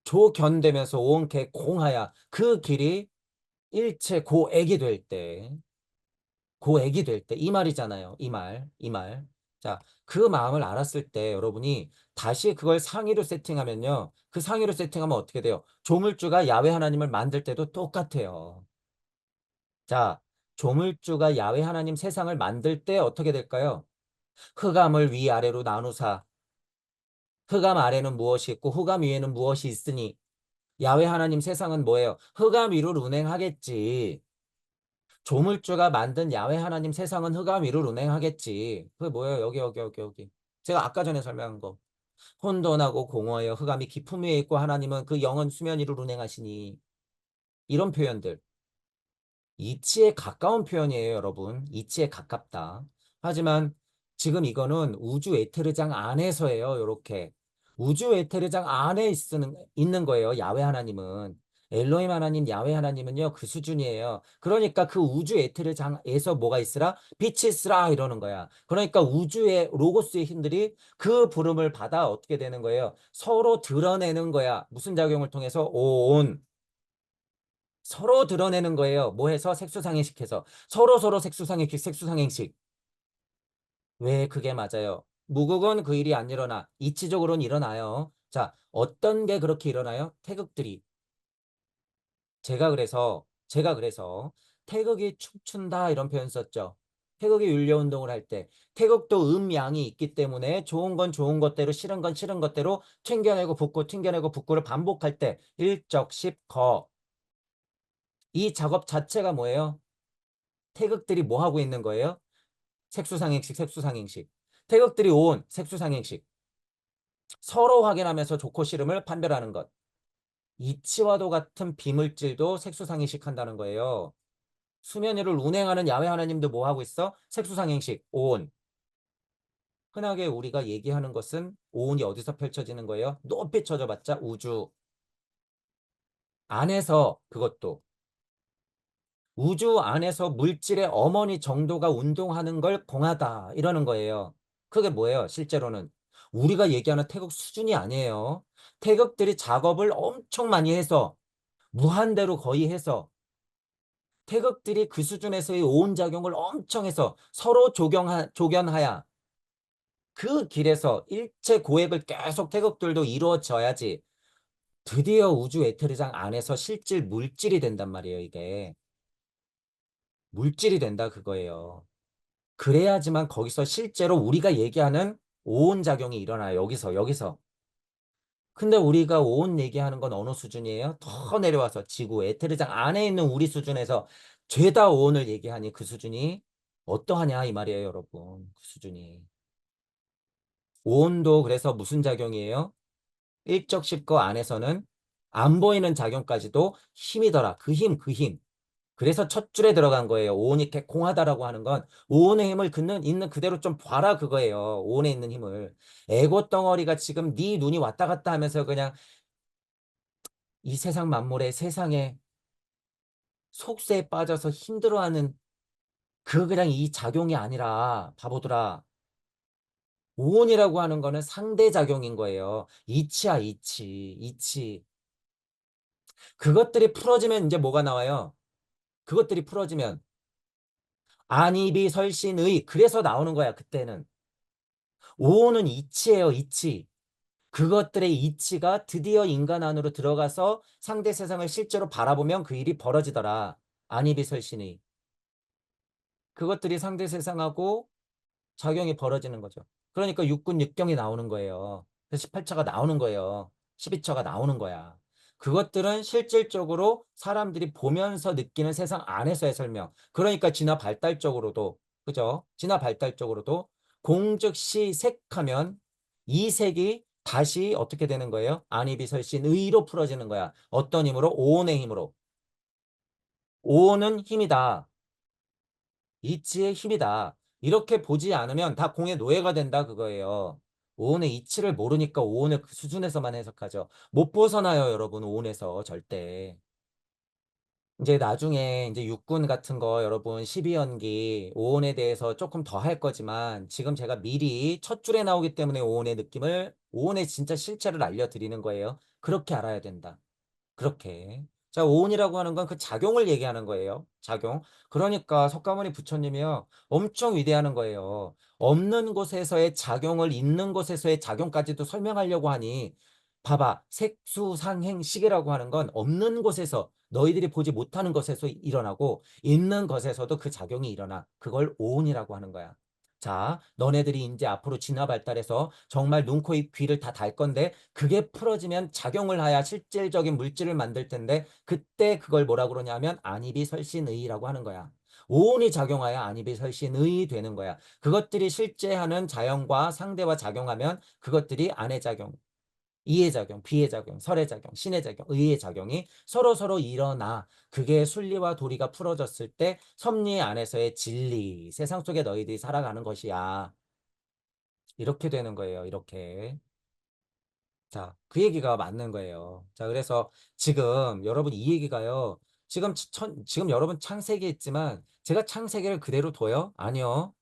조견되면서 온 개 공하야. 그 길이 일체 고액이 될 때, 고액이 될 때, 이 말이잖아요. 이 말, 이 말. 자, 그 마음을 알았을 때 여러분이 다시 그걸 상위로 세팅하면요. 그 상위로 세팅하면 어떻게 돼요? 조물주가 야훼 하나님을 만들 때도 똑같아요. 자, 조물주가 야훼 하나님 세상을 만들 때 어떻게 될까요? 흑암을 위아래로 나누사. 흑암 아래는 무엇이 있고 흑암 위에는 무엇이 있으니 야훼 하나님 세상은 뭐예요? 흑암 위로 운행하겠지. 조물주가 만든 야훼 하나님 세상은 흑암 위로 운행하겠지. 그게 뭐예요? 여기. 제가 아까 전에 설명한 거. 혼돈하고 공허하여 흑암이 깊음 위에 있고 하나님은 그 영은 수면 위로 운행하시니. 이런 표현들. 이치에 가까운 표현이에요, 여러분. 이치에 가깝다. 하지만 지금 이거는 우주 에테르장 안에서예요, 요렇게. 우주 에테르장 안에 있는 거예요, 야훼 하나님은. 엘로힘 하나님, 야훼 하나님은요, 그 수준이에요. 그러니까 그 우주 에테르장에서 뭐가 있으라? 빛이 있으라 이러는 거야. 그러니까 우주의 로고스의 힘들이 그 부름을 받아 어떻게 되는 거예요? 서로 드러내는 거야. 무슨 작용을 통해서? 온. 서로 드러내는 거예요. 뭐 해서? 색수상행식해서. 서로 색수상행식, 색수상행식. 왜 그게 맞아요? 무국은 그 일이 안 일어나. 이치적으로는 일어나요. 자, 어떤 게 그렇게 일어나요? 태극들이. 제가 그래서 태극이 춤춘다 이런 표현 썼죠. 태극이 율려운동을 할 때. 태극도 음양이 있기 때문에 좋은 건 좋은 것대로 싫은 건 싫은 것대로 튕겨내고 붙고 튕겨내고 붙고를 반복할 때 일적십거. 이 작업 자체가 뭐예요? 태극들이 뭐 하고 있는 거예요? 색수상행식, 색수상행식. 태극들이 온 색수상행식. 서로 확인하면서 좋고 싫음을 판별하는 것. 이치와도 같은 비물질도 색수상행식 한다는 거예요. 수면 위를 운행하는 야훼 하나님도 뭐 하고 있어? 색수상행식, 온. 흔하게 우리가 얘기하는 것은 오온이 어디서 펼쳐지는 거예요? 높이 쳐져봤자 우주 안에서 그것도 우주 안에서 물질의 어머니 정도가 운동하는 걸 공하다 이러는 거예요. 그게 뭐예요? 실제로는 우리가 얘기하는 태극 수준이 아니에요. 태극들이 작업을 엄청 많이 해서 무한대로 거의 해서 태극들이 그 수준에서의 오온작용을 엄청 해서 서로 조견하야 그 길에서 일체 고액을 계속 태극들도 이루어져야지 드디어 우주 에테르장 안에서 실질 물질이 된단 말이에요. 이게 물질이 된다 그거예요. 그래야지만 거기서 실제로 우리가 얘기하는 오온작용이 일어나요. 여기서. 근데 우리가 오온 얘기하는 건 어느 수준이에요? 더 내려와서 지구, 에테르장 안에 있는 우리 수준에서 죄다 오온을 얘기하니 그 수준이 어떠하냐 이 말이에요, 여러분. 그 수준이. 오온도 그래서 무슨 작용이에요? 일적십거 안에서는 안 보이는 작용까지도 힘이더라. 그 힘. 그래서 첫 줄에 들어간 거예요. 오온이 객공하다라고 하는 건 오온의 힘을 있는 그대로 좀 봐라 그거예요. 오온에 있는 힘을. 에고 덩어리가 지금 네 눈이 왔다 갔다 하면서 그냥 이 세상 만물의 세상에 속세에 빠져서 힘들어하는 그 그냥 이 작용이 아니라 바보들아. 오온이라고 하는 거는 상대작용인 거예요. 이치야, 이치. 그것들이 풀어지면 이제 뭐가 나와요? 그것들이 풀어지면 안이비설신의 그래서 나오는 거야, 그때는. 오온은 이치예요, 이치. 그것들의 이치가 드디어 인간 안으로 들어가서 상대 세상을 실제로 바라보면 그 일이 벌어지더라. 안이비설신의. 그것들이 상대 세상하고 작용이 벌어지는 거죠. 그러니까 육군 육경이 나오는 거예요. 그래서 18처가 나오는 거예요. 12처가 나오는 거야. 그것들은 실질적으로 사람들이 보면서 느끼는 세상 안에서의 설명. 그러니까 진화 발달적으로도, 그죠? 진화 발달적으로도 공즉시 색하면 이 색이 다시 어떻게 되는 거예요? 안이비설신 의로 풀어지는 거야. 어떤 힘으로? 오온의 힘으로. 오온은 힘이다. 이치의 힘이다. 이렇게 보지 않으면 다 공의 노예가 된다 그거예요. 오온의 이치를 모르니까 오온의 그 수준에서만 해석하죠. 못 벗어나요, 여러분. 오온에서 절대. 이제 나중에 이제 육군 같은 거 여러분 12연기 오온에 대해서 조금 더 할 거지만 지금 제가 미리 첫 줄에 나오기 때문에 오온의 느낌을 오온의 진짜 실체를 알려드리는 거예요. 그렇게 알아야 된다. 그렇게. 자, 오온이라고 하는 건 그 작용을 얘기하는 거예요. 작용. 그러니까 석가모니 부처님이요. 엄청 위대하는 거예요. 없는 곳에서의 작용을 있는 곳에서의 작용까지도 설명하려고 하니 봐봐. 색수상행식이라고 하는 건 없는 곳에서 너희들이 보지 못하는 것에서 일어나고 있는 것에서도 그 작용이 일어나. 그걸 오온이라고 하는 거야. 자, 너네들이 이제 앞으로 진화 발달해서 정말 눈, 코, 입, 귀를 다 달 건데 그게 풀어지면 작용을 하야 실질적인 물질을 만들 텐데 그때 그걸 뭐라 그러냐면 안이비설신의라고 하는 거야. 오온이 작용하여 안이비설신의 되는 거야. 그것들이 실제 하는 자연과 상대와 작용하면 그것들이 안의 작용, 이의 작용, 비의 작용, 설의 작용, 신의 작용, 의의 작용이 서로서로 일어나. 그게 순리와 도리가 풀어졌을 때 섭리 안에서의 진리, 세상 속에 너희들이 살아가는 것이야. 이렇게 되는 거예요. 이렇게. 자, 그 얘기가 맞는 거예요. 자, 그래서 지금 여러분 이 얘기가요. 지금 여러분 창세기 있지만 제가 창세기를 그대로 둬요? 아니요.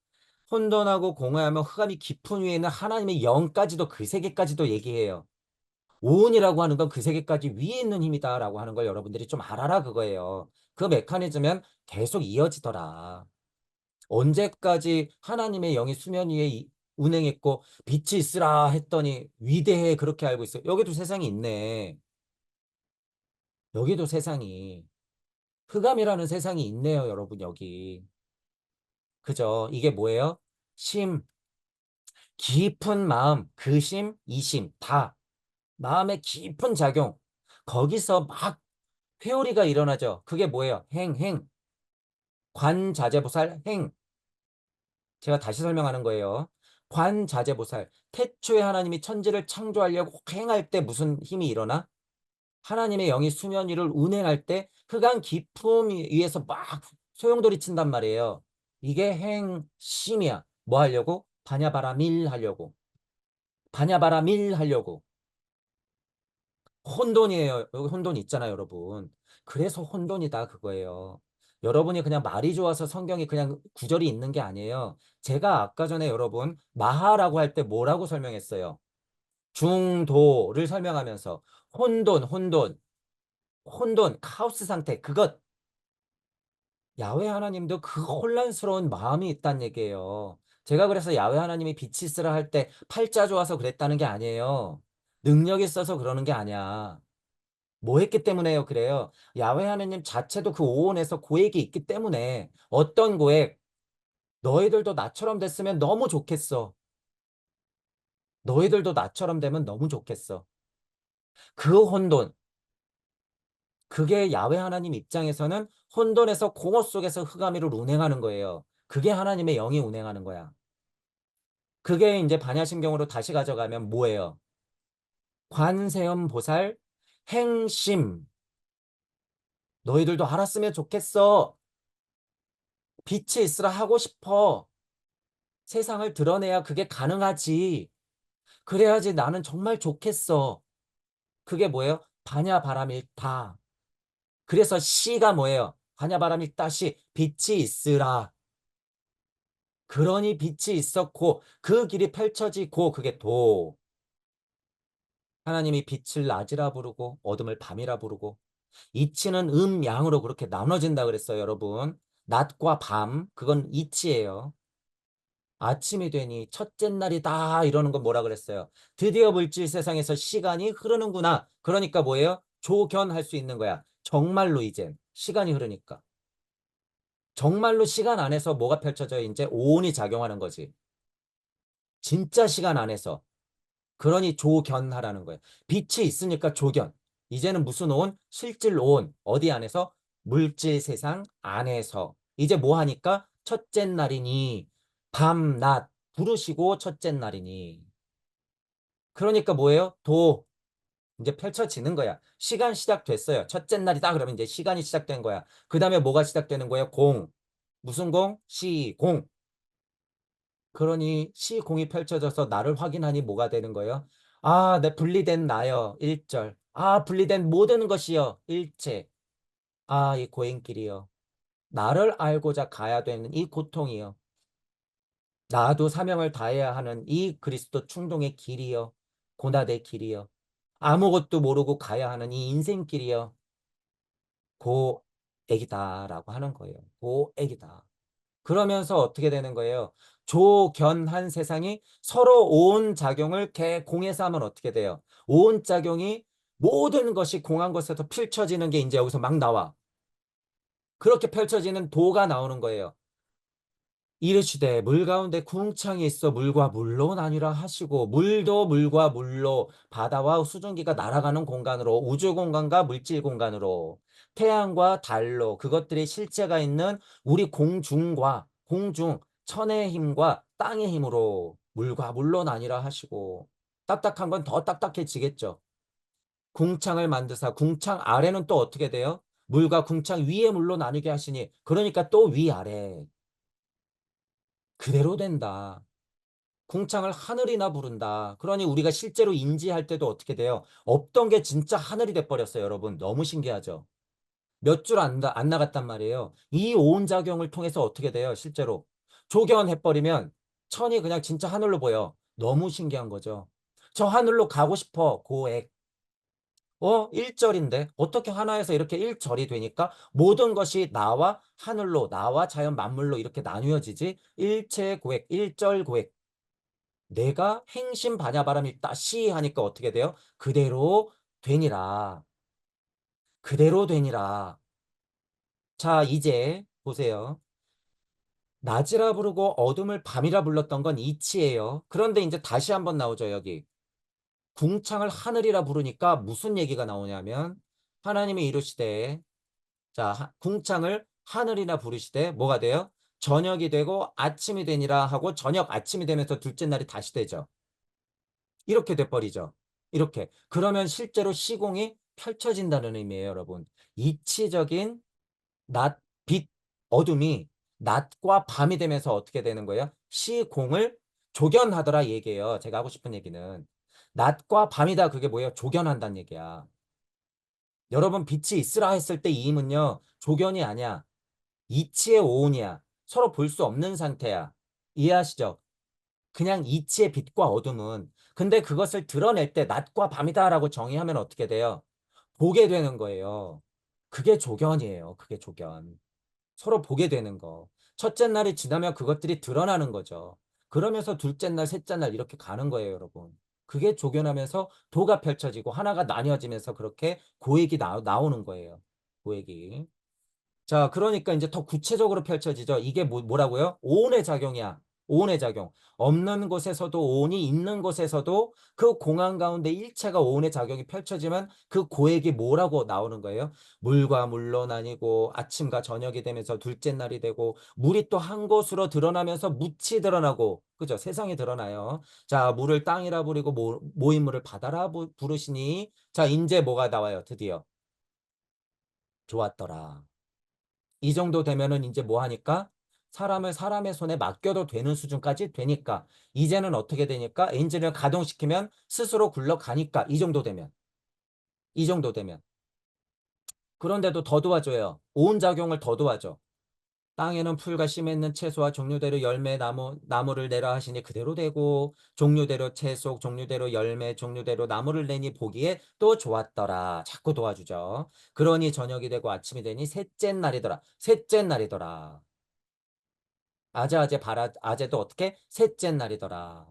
혼돈하고 공허하며 흑암이 깊은 위에 있는 하나님의 영까지도 그 세계까지도 얘기해요. 오온이라고 하는 건 그 세계까지 위에 있는 힘이다라고 하는 걸 여러분들이 좀 알아라 그거예요. 그 메커니즘은 계속 이어지더라. 언제까지 하나님의 영이 수면 위에 운행했고 빛이 있으라 했더니 위대해 그렇게 알고 있어요. 여기도 세상이 있네. 여기도 세상이. 흑암이라는 세상이 있네요, 여러분 여기. 그죠? 이게 뭐예요? 심, 깊은 마음, 그 심, 이 심, 다. 마음의 깊은 작용. 거기서 막 회오리가 일어나죠. 그게 뭐예요? 행. 관자재보살 행. 제가 다시 설명하는 거예요. 관자재보살. 태초에 하나님이 천지를 창조하려고 행할 때 무슨 힘이 일어나? 하나님의 영이 수면 위를 운행할 때 흑암 깊음 위에서 막 소용돌이 친단 말이에요. 이게 행심이야. 뭐 하려고? 바냐바라밀 하려고. 바냐바라밀 하려고. 혼돈이에요. 여기 혼돈 있잖아요, 여러분. 그래서 혼돈이다 그거예요. 여러분이 그냥 말이 좋아서 성경이 그냥 구절이 있는 게 아니에요. 제가 아까 전에 여러분 마하라고 할 때 뭐라고 설명했어요? 중도를 설명하면서 혼돈, 카오스 상태, 그것 야훼 하나님도 그 혼란스러운 마음이 있다는 얘기예요. 제가 그래서 야훼 하나님이 빛이 있으라 할 때 팔자 좋아서 그랬다는 게 아니에요. 능력이 있어서 그러는 게 아니야. 뭐 했기 때문에요? 그래요. 야훼 하나님 자체도 그 오온에서 고액이 있기 때문에 어떤 고액? 너희들도 나처럼 됐으면 너무 좋겠어. 너희들도 나처럼 되면 너무 좋겠어. 그 혼돈, 그게 야훼 하나님 입장에서는 혼돈에서 공허 속에서 흑암이를 운행하는 거예요. 그게 하나님의 영이 운행하는 거야. 그게 이제 반야심경으로 다시 가져가면 뭐예요? 관세음 보살 행심. 너희들도 알았으면 좋겠어. 빛이 있으라 하고 싶어. 세상을 드러내야 그게 가능하지. 그래야지 나는 정말 좋겠어. 그게 뭐예요? 반야바람일타. 그래서 시가 뭐예요? 반야바람일타 시. 빛이 있으라. 그러니 빛이 있었고 그 길이 펼쳐지고 그게 도. 하나님이 빛을 낮이라 부르고 어둠을 밤이라 부르고 이치는 양으로 그렇게 나눠진다 그랬어요, 여러분. 낮과 밤, 그건 이치예요. 아침이 되니 첫째 날이다 이러는 건 뭐라 그랬어요? 드디어 물질 세상에서 시간이 흐르는구나. 그러니까 뭐예요? 조견할 수 있는 거야. 정말로 이제 시간이 흐르니까. 정말로 시간 안에서 뭐가 펼쳐져 이제 오온이 작용하는 거지. 진짜 시간 안에서. 그러니 조견하라는 거예요. 빛이 있으니까 조견. 이제는 무슨 온? 실질 온. 어디 안에서? 물질 세상 안에서. 이제 뭐 하니까? 첫째 날이니 밤, 낮 부르시고 첫째 날이니. 그러니까 뭐예요? 도. 이제 펼쳐지는 거야. 시간 시작됐어요. 첫째 날이다. 그러면 이제 시간이 시작된 거야. 그 다음에 뭐가 시작되는 거예요? 공. 무슨 공? 시공. 그러니 시공이 펼쳐져서 나를 확인하니 뭐가 되는 거예요? 아, 내 분리된 나여. 일절. 아, 분리된 모든 것이여. 일체. 아, 이 고행길이요. 나를 알고자 가야 되는 이 고통이요. 나도 사명을 다해야 하는 이 그리스도 충동의 길이요. 고난의 길이요. 아무것도 모르고 가야 하는 이 인생길이요. 고액이다라고 하는 거예요. 고액이다. 그러면서 어떻게 되는 거예요? 조견한 세상이 서로 오온작용을 개공해서 하면 어떻게 돼요? 오온작용이 모든 것이 공한 것에서 펼쳐지는 게 이제 여기서 막 나와. 그렇게 펼쳐지는 도가 나오는 거예요. 이르시되 물 가운데 궁창이 있어 물과 물로 나뉘라 하시고 물도 물과 물로 바다와 수증기가 날아가는 공간으로 우주 공간과 물질 공간으로 태양과 달로 그것들의 실체가 있는 우리 공중과 공중 천의 힘과 땅의 힘으로 물과 물로 나뉘라 하시고 딱딱한 건 더 딱딱해지겠죠. 궁창을 만드사 궁창 아래는 또 어떻게 돼요? 물과 궁창 위에 물로 나뉘게 하시니 그러니까 또 위아래 그대로 된다. 궁창을 하늘이나 부른다. 그러니 우리가 실제로 인지할 때도 어떻게 돼요? 없던 게 진짜 하늘이 돼버렸어요, 여러분. 너무 신기하죠? 몇 줄 안 나갔단 말이에요. 이 오온작용을 통해서 어떻게 돼요, 실제로? 조견해버리면 천이 그냥 진짜 하늘로 보여. 너무 신기한 거죠. 저 하늘로 가고 싶어, 고액. 1절인데 어떻게 하나에서 이렇게 1절이 되니까 모든 것이 나와 하늘로, 나와 자연 만물로 이렇게 나뉘어지지? 일체 고액, 1절 고액. 내가 행심 반야바람이 따시 하니까 어떻게 돼요? 그대로 되니라. 그대로 되니라. 자, 이제 보세요. 낮이라 부르고 어둠을 밤이라 불렀던 건 이치예요. 그런데 이제 다시 한번 나오죠, 여기. 궁창을 하늘이라 부르니까 무슨 얘기가 나오냐면 하나님이 이르시되 자, 궁창을 하늘이라 부르시되 뭐가 돼요? 저녁이 되고 아침이 되니라 하고 저녁 아침이 되면서 둘째 날이 다시 되죠. 이렇게 돼버리죠. 이렇게. 그러면 실제로 시공이 펼쳐진다는 의미예요, 여러분. 이치적인 낮, 빛, 어둠이 낮과 밤이 되면서 어떻게 되는 거예요? 시공을 조견하더라 얘기예요. 제가 하고 싶은 얘기는. 낮과 밤이다 그게 뭐예요? 조견한다는 얘기야. 여러분 빛이 있으라 했을 때 이 힘은요. 조견이 아니야. 이치의 오온이야. 서로 볼 수 없는 상태야. 이해하시죠? 그냥 이치의 빛과 어둠은 근데 그것을 드러낼 때 낮과 밤이다라고 정의하면 어떻게 돼요? 보게 되는 거예요. 그게 조견이에요. 그게 조견. 서로 보게 되는 거. 첫째 날이 지나면 그것들이 드러나는 거죠. 그러면서 둘째 날, 셋째 날 이렇게 가는 거예요, 여러분. 그게 조견하면서 도가 펼쳐지고 하나가 나뉘어지면서 그렇게 고액이 나오는 거예요. 고액이. 자, 그러니까 이제 더 구체적으로 펼쳐지죠. 이게 뭐라고요? 오온의 작용이야. 오온의 작용. 없는 곳에서도 오온이 있는 곳에서도 그 공간 가운데 일체가 오온의 작용이 펼쳐지면 그 고액이 뭐라고 나오는 거예요? 물과 물로 나뉘고 아침과 저녁이 되면서 둘째 날이 되고 물이 또 한 곳으로 드러나면서 묻이 드러나고 그죠? 세상에 드러나요. 자, 물을 땅이라 부르고 모인 물을 바다라 부르시니 자, 이제 뭐가 나와요? 드디어. 좋았더라. 이 정도 되면은 이제 뭐 하니까 사람을 사람의 손에 맡겨도 되는 수준까지 되니까 이제는 어떻게 되니까 엔진을 가동시키면 스스로 굴러가니까 이 정도 되면 그런데도 더 도와줘요. 오온작용을 더 도와줘. 땅에는 풀과 씨 맺는 채소와 종류대로 열매 나무를 내라 하시니 그대로 되고 종류대로 채소 종류대로 열매 종류대로 나무를 내니 보기에 또 좋았더라. 자꾸 도와주죠. 그러니 저녁이 되고 아침이 되니 셋째 날이더라. 셋째 날이더라. 아재도 어떻게? 셋째 날이더라.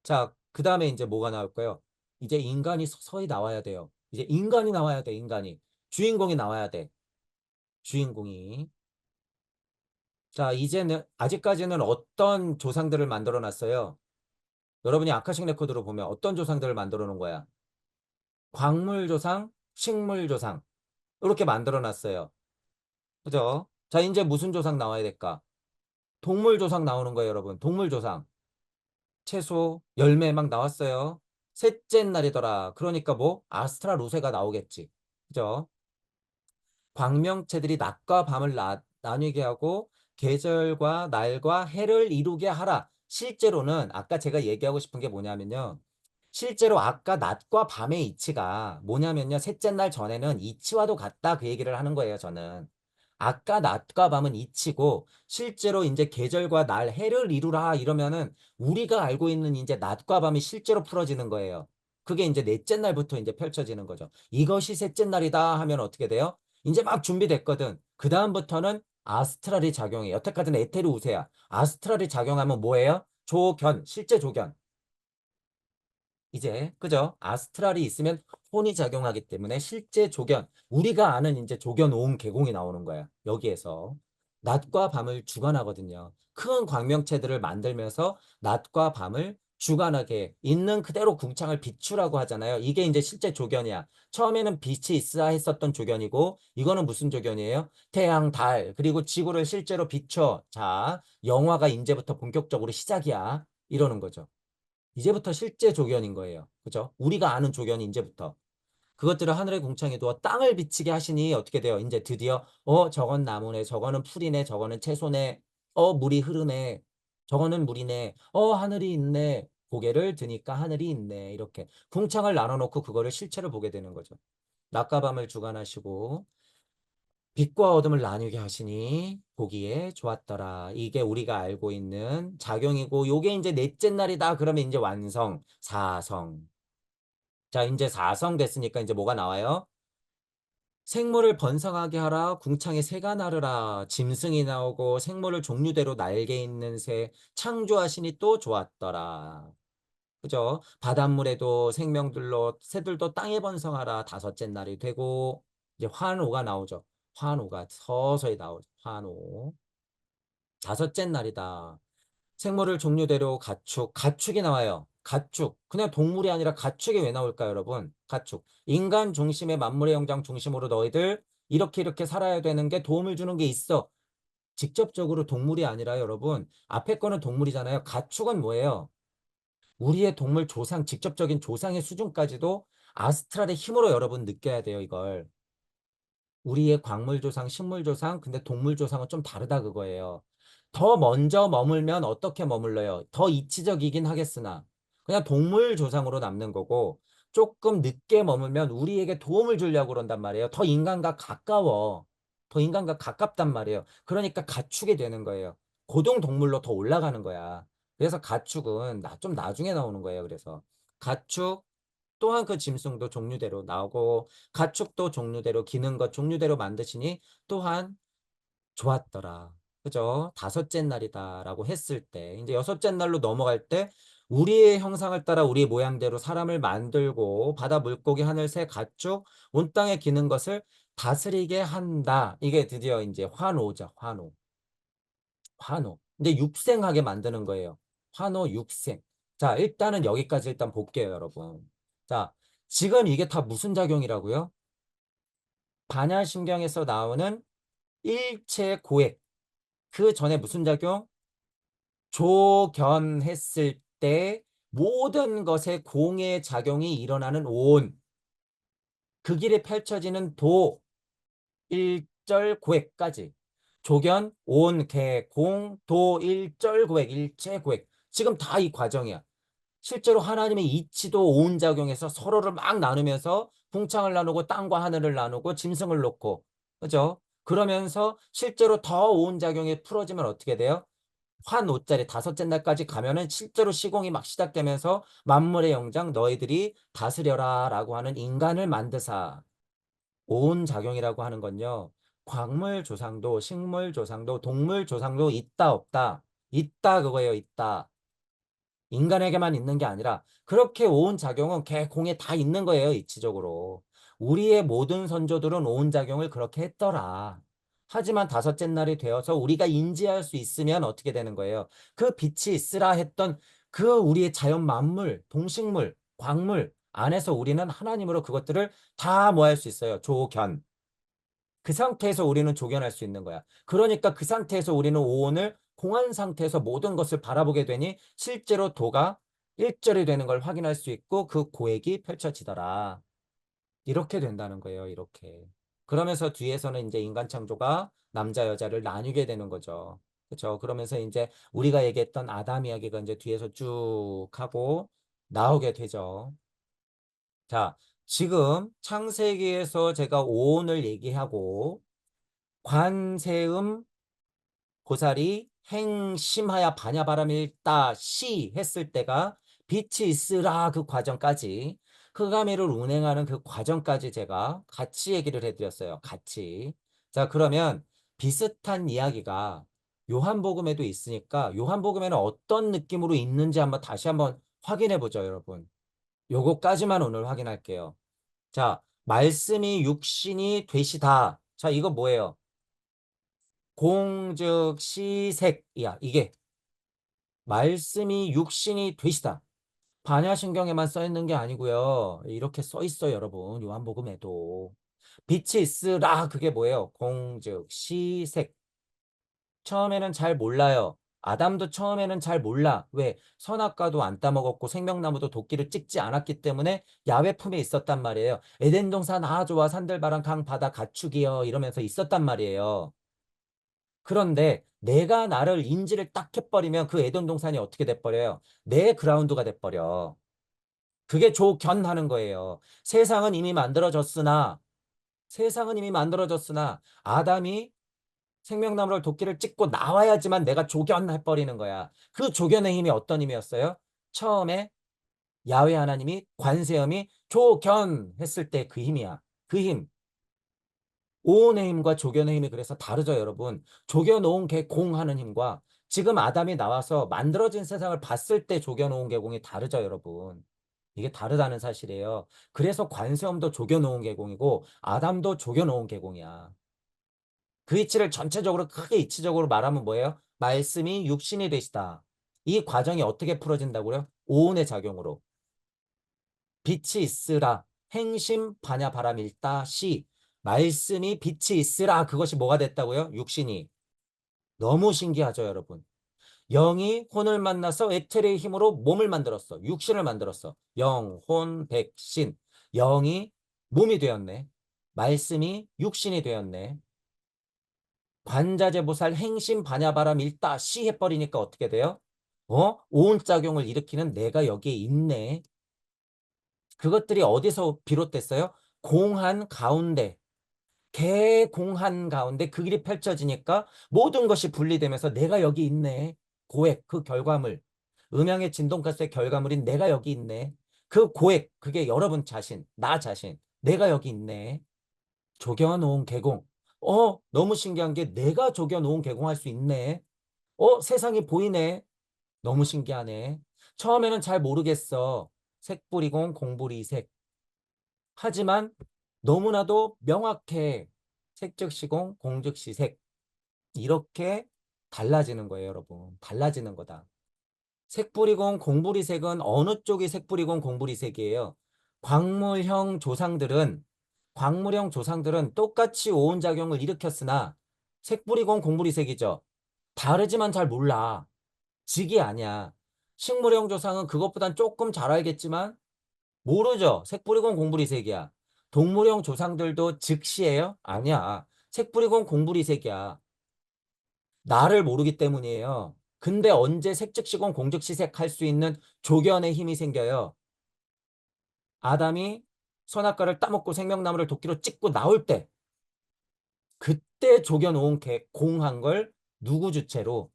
자, 그 다음에 이제 뭐가 나올까요? 이제 인간이 서서히 나와야 돼요. 이제 인간이 나와야 돼, 인간이. 주인공이 나와야 돼. 주인공이. 자, 이제는, 아직까지는 어떤 조상들을 만들어 놨어요? 여러분이 아카식 레코드로 보면 어떤 조상들을 만들어 놓은 거야? 광물 조상, 식물 조상. 이렇게 만들어 놨어요. 그죠? 자, 이제 무슨 조상 나와야 될까? 동물 조상 나오는 거예요, 여러분. 동물 조상. 채소, 열매 막 나왔어요. 셋째 날이더라. 그러니까 뭐 아스트라 루세가 나오겠지. 그죠? 광명체들이 낮과 밤을 나뉘게 하고 계절과 날과 해를 이루게 하라. 실제로는 아까 제가 얘기하고 싶은 게 뭐냐면요. 실제로 아까 낮과 밤의 이치가 뭐냐면요. 셋째 날 전에는 이치와도 같다 그 얘기를 하는 거예요, 저는. 아까 낮과 밤은 이치고 실제로 이제 계절과 날, 해를 이루라 이러면은 우리가 알고 있는 이제 낮과 밤이 실제로 풀어지는 거예요. 그게 이제 넷째 날부터 이제 펼쳐지는 거죠. 이것이 셋째 날이다 하면 어떻게 돼요? 이제 막 준비됐거든. 그 다음부터는 아스트랄이 작용해. 여태까지는 에테르 우세야. 아스트랄이 작용하면 뭐예요? 조견, 실제 조견. 이제 그죠? 아스트랄이 있으면 혼이 작용하기 때문에 실제 조견, 우리가 아는 이제 조견 오음 계공이 나오는 거야. 여기에서 낮과 밤을 주관하거든요. 큰 광명체들을 만들면서 낮과 밤을 주관하게 있는 그대로 궁창을 비추라고 하잖아요. 이게 이제 실제 조견이야. 처음에는 빛이 있어야 했었던 조견이고 이거는 무슨 조견이에요? 태양, 달, 그리고 지구를 실제로 비춰. 자, 영화가 이제부터 본격적으로 시작이야. 이러는 거죠. 이제부터 실제 조견인 거예요. 그죠? 우리가 아는 조견이 이제부터. 그것들을 하늘의 궁창에 두어 땅을 비치게 하시니 어떻게 돼요? 이제 드디어 저건 나무네, 저거는 풀이네, 저거는 채소네, 물이 흐르네, 저거는 물이네, 하늘이 있네. 고개를 드니까 하늘이 있네. 이렇게 궁창을 나눠놓고 그거를 실체를 보게 되는 거죠. 낮과 밤을 주관하시고 빛과 어둠을 나뉘게 하시니 보기에 좋았더라. 이게 우리가 알고 있는 작용이고 요게 이제 넷째 날이다. 그러면 이제 완성, 사성. 자, 이제 사성 됐으니까 이제 뭐가 나와요? 생물을 번성하게 하라. 궁창에 새가 나르라. 짐승이 나오고 생물을 종류대로 날개 있는 새 창조하시니 또 좋았더라. 그죠? 바닷물에도 생명들로 새들도 땅에 번성하라. 다섯째 날이 되고 이제 환호가 나오죠. 환호가 서서히 나오죠. 환호. 다섯째 날이다. 생물을 종류대로 가축, 가축이 나와요. 가축. 그냥 동물이 아니라 가축이 왜 나올까요, 여러분? 가축. 인간 중심의 만물의 영장 중심으로 너희들 이렇게 살아야 되는 게 도움을 주는 게 있어. 직접적으로 동물이 아니라 여러분, 앞에 거는 동물이잖아요. 가축은 뭐예요? 우리의 동물 조상, 직접적인 조상의 수준까지도 아스트랄의 힘으로 여러분 느껴야 돼요, 이걸. 우리의 광물 조상, 식물 조상, 근데 동물 조상은 좀 다르다 그거예요. 더 먼저 머물면 어떻게 머물러요? 더 이치적이긴 하겠으나 그냥 동물 조상으로 남는 거고 조금 늦게 머물면 우리에게 도움을 주려고 그런단 말이에요. 더 인간과 가까워. 더 인간과 가깝단 말이에요. 그러니까 가축이 되는 거예요. 고동 동물로 더 올라가는 거야. 그래서 가축은 좀 나중에 나오는 거예요. 그래서 가축 또한 그 짐승도 종류대로 나오고 가축도 종류대로 기는 것 종류대로 만드시니 또한 좋았더라. 그죠? 다섯째 날이다라고 했을 때 이제 여섯째 날로 넘어갈 때 우리의 형상을 따라 우리의 모양대로 사람을 만들고 바다 물고기 하늘 새 가축 온 땅에 기는 것을 다스리게 한다. 이게 드디어 이제 환호죠. 환호. 환호. 이제 육생하게 만드는 거예요. 환호 육생. 자, 일단은 여기까지 일단 볼게요, 여러분. 자, 지금 이게 다 무슨 작용이라고요? 반야신경에서 나오는 일체 고액. 그 전에 무슨 작용? 조견했을 때 모든 것에 공의 작용이 일어나는 온. 그 길에 펼쳐지는 도, 일절 고액까지. 조견, 온, 개, 공, 도, 일절 고액, 일체 고액. 지금 다 이 과정이야. 실제로 하나님의 이치도 오운작용해서 서로를 막 나누면서 궁창을 나누고 땅과 하늘을 나누고 짐승을 놓고 그죠? 그러면서 실제로 더 오운작용이 풀어지면 어떻게 돼요? 한 5짜리 다섯째 날까지 가면은 실제로 시공이 막 시작되면서 만물의 영장 너희들이 다스려라 라고 하는 인간을 만드사 오운작용이라고 하는 건요. 광물 조상도 식물 조상도 동물 조상도 있다 없다 있다 그거예요 있다 인간에게만 있는 게 아니라 그렇게 오은 작용은 개 공에 다 있는 거예요, 이치적으로. 우리의 모든 선조들은 오은 작용을 그렇게 했더라. 하지만 다섯째 날이 되어서 우리가 인지할 수 있으면 어떻게 되는 거예요? 그 빛이 있으라 했던 그 우리의 자연 만물, 동식물, 광물 안에서 우리는 하나님으로 그것들을 다 뭐 할 수 있어요? 조견. 그 상태에서 우리는 조견할 수 있는 거야. 그러니까 그 상태에서 우리는 오온을 공한 상태에서 모든 것을 바라보게 되니 실제로 도가 일절이 되는 걸 확인할 수 있고 그 고액이 펼쳐지더라. 이렇게 된다는 거예요. 이렇게. 그러면서 뒤에서는 이제 인간 창조가 남자 여자를 나뉘게 되는 거죠. 그렇죠. 그러면서 이제 우리가 얘기했던 아담 이야기가 이제 뒤에서 쭉 하고 나오게 되죠. 자, 지금 창세기에서 제가 오온을 얘기하고 관세음 고사리 행심하야 반야바람일다 시 했을 때가 빛이 있으라 그 과정까지 흑암이를 운행하는 그 과정까지 제가 같이 얘기를 해드렸어요. 같이. 자, 그러면 비슷한 이야기가 요한복음에도 있으니까 요한복음에는 어떤 느낌으로 있는지 다시 한번 확인해 보죠, 여러분. 요거까지만 오늘 확인할게요. 자, 말씀이 육신이 되시다. 자, 이거 뭐예요? 공즉시색이야. 이게 말씀이 육신이 되시다. 반야신경에만 써 있는 게 아니고요. 이렇게 써 있어요, 여러분. 요한복음에도. 빛이 있으라. 그게 뭐예요? 공즉시색. 처음에는 잘 몰라요. 아담도 처음에는 잘 몰라. 왜? 선악과도 안 따먹었고 생명나무도 도끼를 찍지 않았기 때문에 야훼 품에 있었단 말이에요. 에덴 동산 좋아 산들바람 강 바다 가축이여 이러면서 있었단 말이에요. 그런데 내가 나를 인지를 딱 해버리면 그 에덴 동산이 어떻게 돼버려요? 내 그라운드가 돼버려. 그게 조견하는 거예요. 세상은 이미 만들어졌으나 아담이 생명나무를 도끼를 찍고 나와야지만 내가 조견해버리는 거야. 그 조견의 힘이 어떤 힘이었어요? 처음에 야훼 하나님이 관세음이 조견했을 때 그 힘이야. 그 힘. 오온의 힘과 조견의 힘이 그래서 다르죠, 여러분. 조견오온 개공하는 힘과 지금 아담이 나와서 만들어진 세상을 봤을 때 조견오온 개공이 다르죠, 여러분. 이게 다르다는 사실이에요. 그래서 관세음도 조견오온 개공이고 아담도 조견오온 개공이야. 그 이치를 전체적으로 크게 이치적으로 말하면 뭐예요? 말씀이 육신이 되시다. 이 과정이 어떻게 풀어진다고요? 오온의 작용으로. 빛이 있으라. 행심 반야 바람 일다 시. 말씀이 빛이 있으라. 그것이 뭐가 됐다고요? 육신이. 너무 신기하죠, 여러분. 영이 혼을 만나서 에테르의 힘으로 몸을 만들었어. 육신을 만들었어. 영, 혼, 백, 신. 영이 몸이 되었네. 말씀이 육신이 되었네. 관자재보살 행심 반야바람 일다 시 해버리니까 어떻게 돼요? 오온작용을 일으키는 내가 여기에 있네. 그것들이 어디서 비롯됐어요? 공한 가운데, 개공한 가운데 그 길이 펼쳐지니까 모든 것이 분리되면서 내가 여기 있네. 고액, 그 결과물. 음양의 진동가스의 결과물인 내가 여기 있네. 그 고액, 그게 여러분 자신, 나 자신. 내가 여기 있네. 조겨놓은 개공. 너무 신기한 게 내가 조겨놓은 개공할 수 있네. 세상이 보이네. 너무 신기하네. 처음에는 잘 모르겠어. 색뿌리공, 공부리색. 하지만 너무나도 명확해. 색즉시공, 공즉시색. 이렇게 달라지는 거예요, 여러분. 달라지는 거다. 색뿌리공, 공부리색은 어느 쪽이 색뿌리공, 공부리색이에요? 광물형 조상들은 광물형 조상들은 똑같이 오온작용을 일으켰으나 색뿌리공, 공부리색이죠. 다르지만 잘 몰라. 직이 아니야. 식물형 조상은 그것보단 조금 잘 알겠지만 모르죠. 색뿌리공 공부리색이야. 동물형 조상들도 즉시예요? 아니야. 색뿌리공 공부리색이야. 나를 모르기 때문이에요. 근데 언제 색즉시공 공즉시색 할 수 있는 조견의 힘이 생겨요? 아담이 선악과를 따먹고 생명나무를 도끼로 찍고 나올 때 그때 조견 공한 걸 누구 주체로?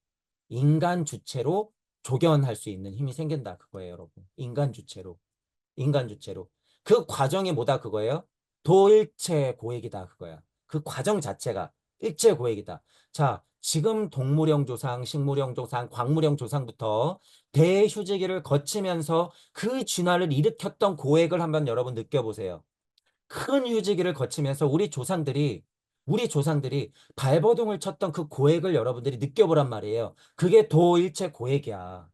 인간 주체로 조견할 수 있는 힘이 생긴다 그거예요, 여러분. 인간 주체로. 인간 주체로. 그 과정이 뭐다 그거예요? 도일체 고액이다 그거야. 그 과정 자체가 일체 고액이다. 자, 지금 동물형 조상, 식물형 조상, 광물형 조상부터 대휴지기를 거치면서 그 진화를 일으켰던 고액을 한번 여러분 느껴보세요. 큰 휴지기를 거치면서 우리 조상들이 발버둥을 쳤던 그 고액을 여러분들이 느껴보란 말이에요. 그게 도일체 고액이야.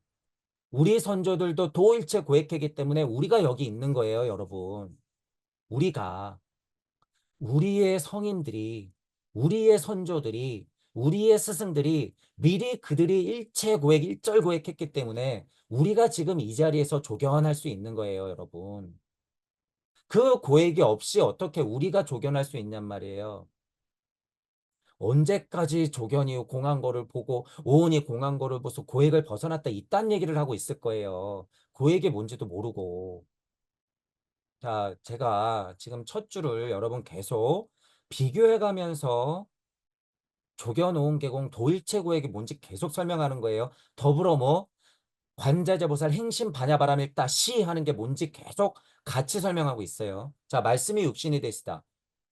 우리 선조들도 도일체 고액했기 때문에 우리가 여기 있는 거예요, 여러분. 우리가, 우리의 성인들이, 우리의 선조들이, 우리의 스승들이 미리 그들이 일체 고액, 일절 고액했기 때문에 우리가 지금 이 자리에서 조견할 수 있는 거예요, 여러분. 그 고액이 없이 어떻게 우리가 조견할 수 있냔 말이에요. 언제까지 조견이 공한 거를 보고 오온이 공한 거를 보고서 고액을 벗어났다 이딴 얘기를 하고 있을 거예요. 고액이 뭔지도 모르고. 자, 제가 지금 첫 줄을 여러분 계속 비교해 가면서 조견오온 계공 도일체 고액이 뭔지 계속 설명하는 거예요. 더불어 뭐 관자재보살 행신 반야바람일다 시 하는 게 뭔지 계속 같이 설명하고 있어요. 자, 말씀이 육신이 되시다.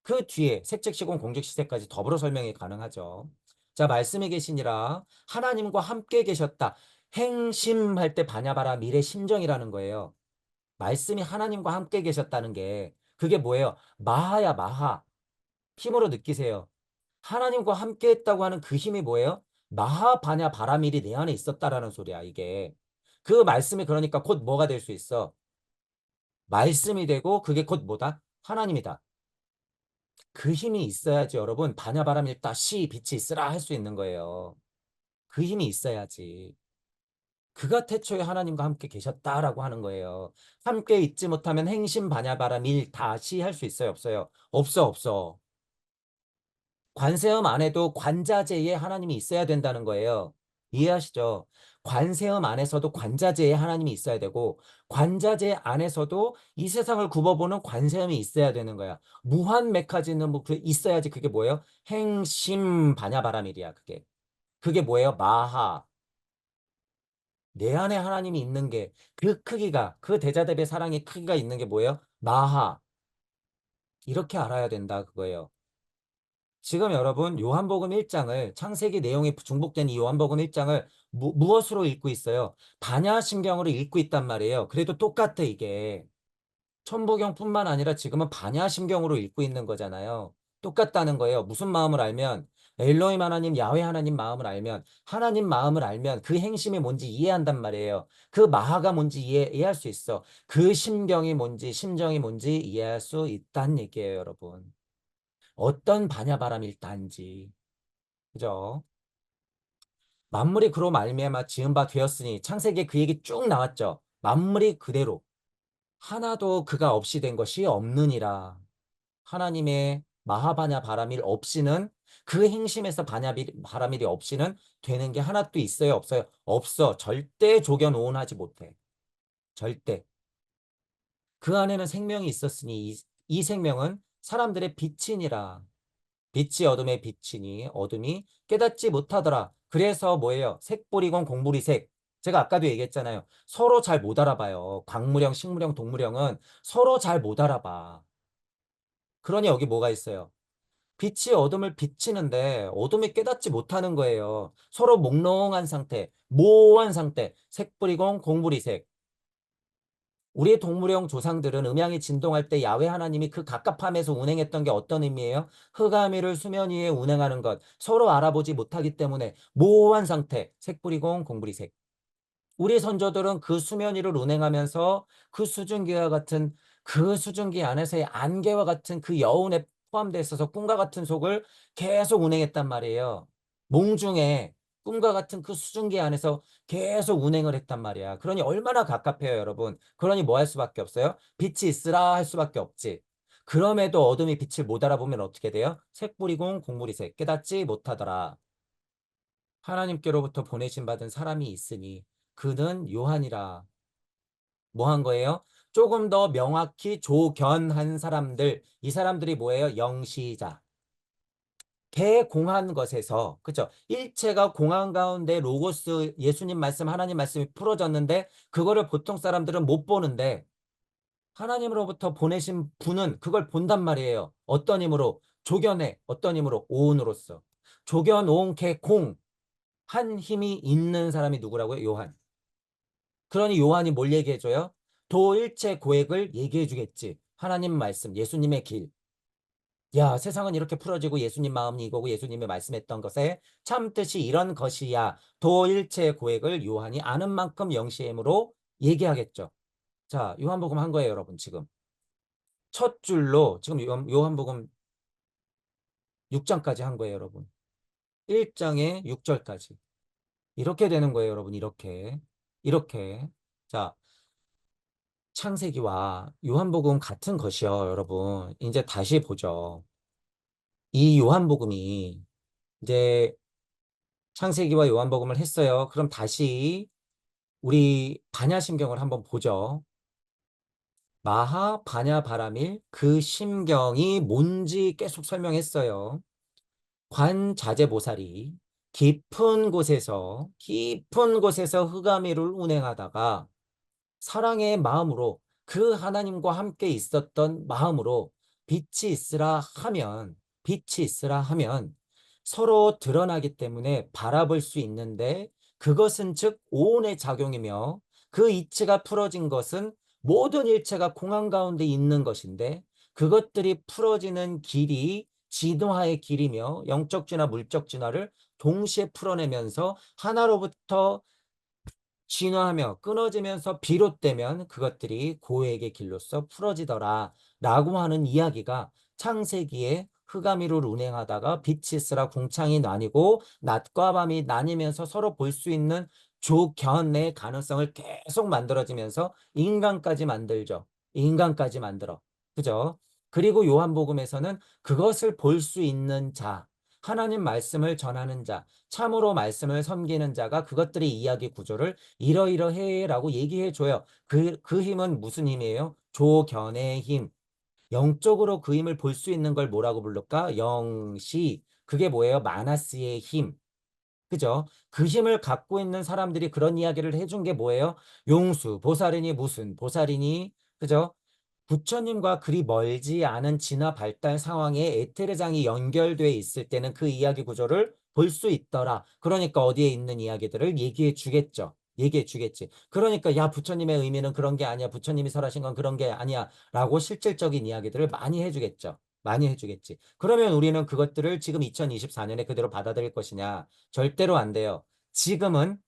그 뒤에 색책시공 공직시세까지 더불어 설명이 가능하죠. 자, 말씀이 계시니라 하나님과 함께 계셨다. 행심할 때 반야바라 미래 심정이라는 거예요. 말씀이 하나님과 함께 계셨다는 게 그게 뭐예요? 마하야 마하. 힘으로 느끼세요. 하나님과 함께 했다고 하는 그 힘이 뭐예요? 마하바냐 바라밀이 내 안에 있었다라는 소리야, 이게. 그 말씀이 그러니까 곧 뭐가 될 수 있어? 말씀이 되고 그게 곧 뭐다? 하나님이다. 그 힘이 있어야지 여러분 바냐바람일다 시 빛이 있으라 할 수 있는 거예요. 그 힘이 있어야지. 그가 태초에 하나님과 함께 계셨다라고 하는 거예요. 함께 있지 못하면 행심 바냐바람일 다시 할 수 있어요, 없어요? 없어, 없어. 관세음 안에도 관자재에 하나님이 있어야 된다는 거예요. 이해하시죠? 관세음 안에서도 관자재에 하나님이 있어야 되고 관자재 안에서도 이 세상을 굽어보는 관세음이 있어야 되는 거야. 무한 메카지는 뭐 있어야지 그게 뭐예요? 행심 바냐바라밀이야 그게. 그게 뭐예요? 마하. 내 안에 하나님이 있는 게 그 크기가 그 대자대배 사랑의 크기가 있는 게 뭐예요? 마하. 이렇게 알아야 된다 그거예요. 지금 여러분 요한복음 1장을 창세기 내용이 중복된 이 요한복음 1장을 무엇으로 읽고 있어요? 반야심경으로 읽고 있단 말이에요. 그래도 똑같아 이게. 천부경뿐만 아니라 지금은 반야심경으로 읽고 있는 거잖아요. 똑같다는 거예요. 무슨 마음을 알면 엘로힘 하나님, 야훼 하나님 마음을 알면 하나님 마음을 알면 그 행심이 뭔지 이해한단 말이에요. 그 마하가 뭔지 이해할 수 있어. 그 심경이 뭔지 심정이 뭔지 이해할 수 있다는 얘기예요, 여러분. 어떤 반야바람일 단지. 그죠? 만물이 그로 말미암아 지은 바 되었으니 창세기에 그 얘기 쭉 나왔죠. 만물이 그대로 하나도 그가 없이 된 것이 없느니라. 하나님의 마하바냐 바라밀 없이는 그 행심에서 바라밀이 없이는 되는 게 하나도 있어요, 없어요? 없어. 절대 조견오온하지 못해. 절대. 그 안에는 생명이 있었으니 이 생명은 사람들의 빛이니라. 빛이 어둠의 빛이니 어둠이 깨닫지 못하더라. 그래서 뭐예요? 색보리건 공보리색. 제가 아까도 얘기했잖아요. 서로 잘 못 알아봐요. 광무령, 식무령, 동무령은 서로 잘 못 알아봐. 그러니 여기 뭐가 있어요? 빛이 어둠을 비치는데 어둠이 깨닫지 못하는 거예요. 서로 몽롱한 상태, 모호한 상태. 색보리건 공보리색. 우리의 동물형 조상들은 음양이 진동할 때 야훼 하나님이 그 갑갑함에서 운행했던 게 어떤 의미예요? 흑암이를 수면 위에 운행하는 것. 서로 알아보지 못하기 때문에 모호한 상태. 색불이공 공불이색. 우리 선조들은 그 수면 위를 운행하면서 그 수증기와 같은 그 수증기 안에서의 안개와 같은 그 여운에 포함되어 있어서 꿈과 같은 속을 계속 운행했단 말이에요. 몽중에 꿈과 같은 그 수증기 안에서 계속 운행을 했단 말이야. 그러니 얼마나 갑갑해요, 여러분. 그러니 뭐 할 수밖에 없어요? 빛이 있으라 할 수밖에 없지. 그럼에도 어둠이 빛을 못 알아보면 어떻게 돼요? 색불이공 공물이색 깨닫지 못하더라. 하나님께로부터 보내신 받은 사람이 있으니 그는 요한이라. 뭐 한 거예요? 조금 더 명확히 조견한 사람들. 이 사람들이 뭐예요? 영시자. 개공한 것에서 그죠? 일체가 공한 가운데 로고스 예수님 말씀 하나님 말씀이 풀어졌는데 그거를 보통 사람들은 못 보는데 하나님으로부터 보내신 분은 그걸 본단 말이에요. 어떤 힘으로? 조견해. 어떤 힘으로? 오온으로서. 조견, 오온, 개, 공. 한 힘이 있는 사람이 누구라고요? 요한. 그러니 요한이 뭘 얘기해줘요? 도일체 고액을 얘기해주겠지. 하나님 말씀, 예수님의 길. 야, 세상은 이렇게 풀어지고 예수님 마음이 이거고 예수님이 말씀했던 것에 참 뜻이 이런 것이야. 도일체 고액을 요한이 아는 만큼 영시임으로 얘기하겠죠. 자, 요한복음 한 거예요, 여러분, 지금. 첫 줄로 지금 요한복음 6장까지 한 거예요, 여러분. 1장에 6절까지. 이렇게 되는 거예요, 여러분. 이렇게. 이렇게. 자, 창세기와 요한복음 같은 것이요, 여러분. 이제 다시 보죠. 이 요한복음이 이제 창세기와 요한복음을 했어요. 그럼 다시 우리 반야심경을 한번 보죠. 마하, 반야, 바라밀 그 심경이 뭔지 계속 설명했어요. 관자재보살이 깊은 곳에서 흑암이를 운행하다가 사랑의 마음으로 그 하나님과 함께 있었던 마음으로 빛이 있으라 하면 서로 드러나기 때문에 바라볼 수 있는데 그것은 즉 오온의 작용이며 그 이치가 풀어진 것은 모든 일체가 공한 가운데 있는 것인데 그것들이 풀어지는 길이 진화의 길이며 영적 진화, 물적 진화를 동시에 풀어내면서 하나로부터 진화하며 끊어지면서 비롯되면 그것들이 고액의 길로서 풀어지더라 라고 하는 이야기가 창세기에 흑암이를 운행하다가 빛이 있으라 궁창이 나뉘고 낮과 밤이 나뉘면서 서로 볼 수 있는 조견의 가능성을 계속 만들어지면서 인간까지 만들죠. 인간까지 만들어. 그죠? 그리고 요한복음에서는 그것을 볼 수 있는 자, 하나님 말씀을 전하는 자, 참으로 말씀을 섬기는 자가 그것들의 이야기 구조를 이러이러해라고 얘기해줘요. 그 힘은 무슨 힘이에요? 조견의 힘. 영적으로 그 힘을 볼 수 있는 걸 뭐라고 부를까? 영시. 그게 뭐예요? 마나스의 힘. 그죠? 그 힘을 갖고 있는 사람들이 그런 이야기를 해준 게 뭐예요? 용수, 보살이니 무슨, 보살이니, 그죠? 부처님과 그리 멀지 않은 진화 발달 상황에 에테르장이 연결돼 있을 때는 그 이야기 구조를 볼 수 있더라. 그러니까 어디에 있는 이야기들을 얘기해 주겠죠. 얘기해 주겠지. 그러니까 야 부처님의 의미는 그런 게 아니야. 부처님이 설하신 건 그런 게 아니야. 라고 실질적인 이야기들을 많이 해주겠죠. 많이 해주겠지. 그러면 우리는 그것들을 지금 2024년에 그대로 받아들일 것이냐? 절대로 안 돼요.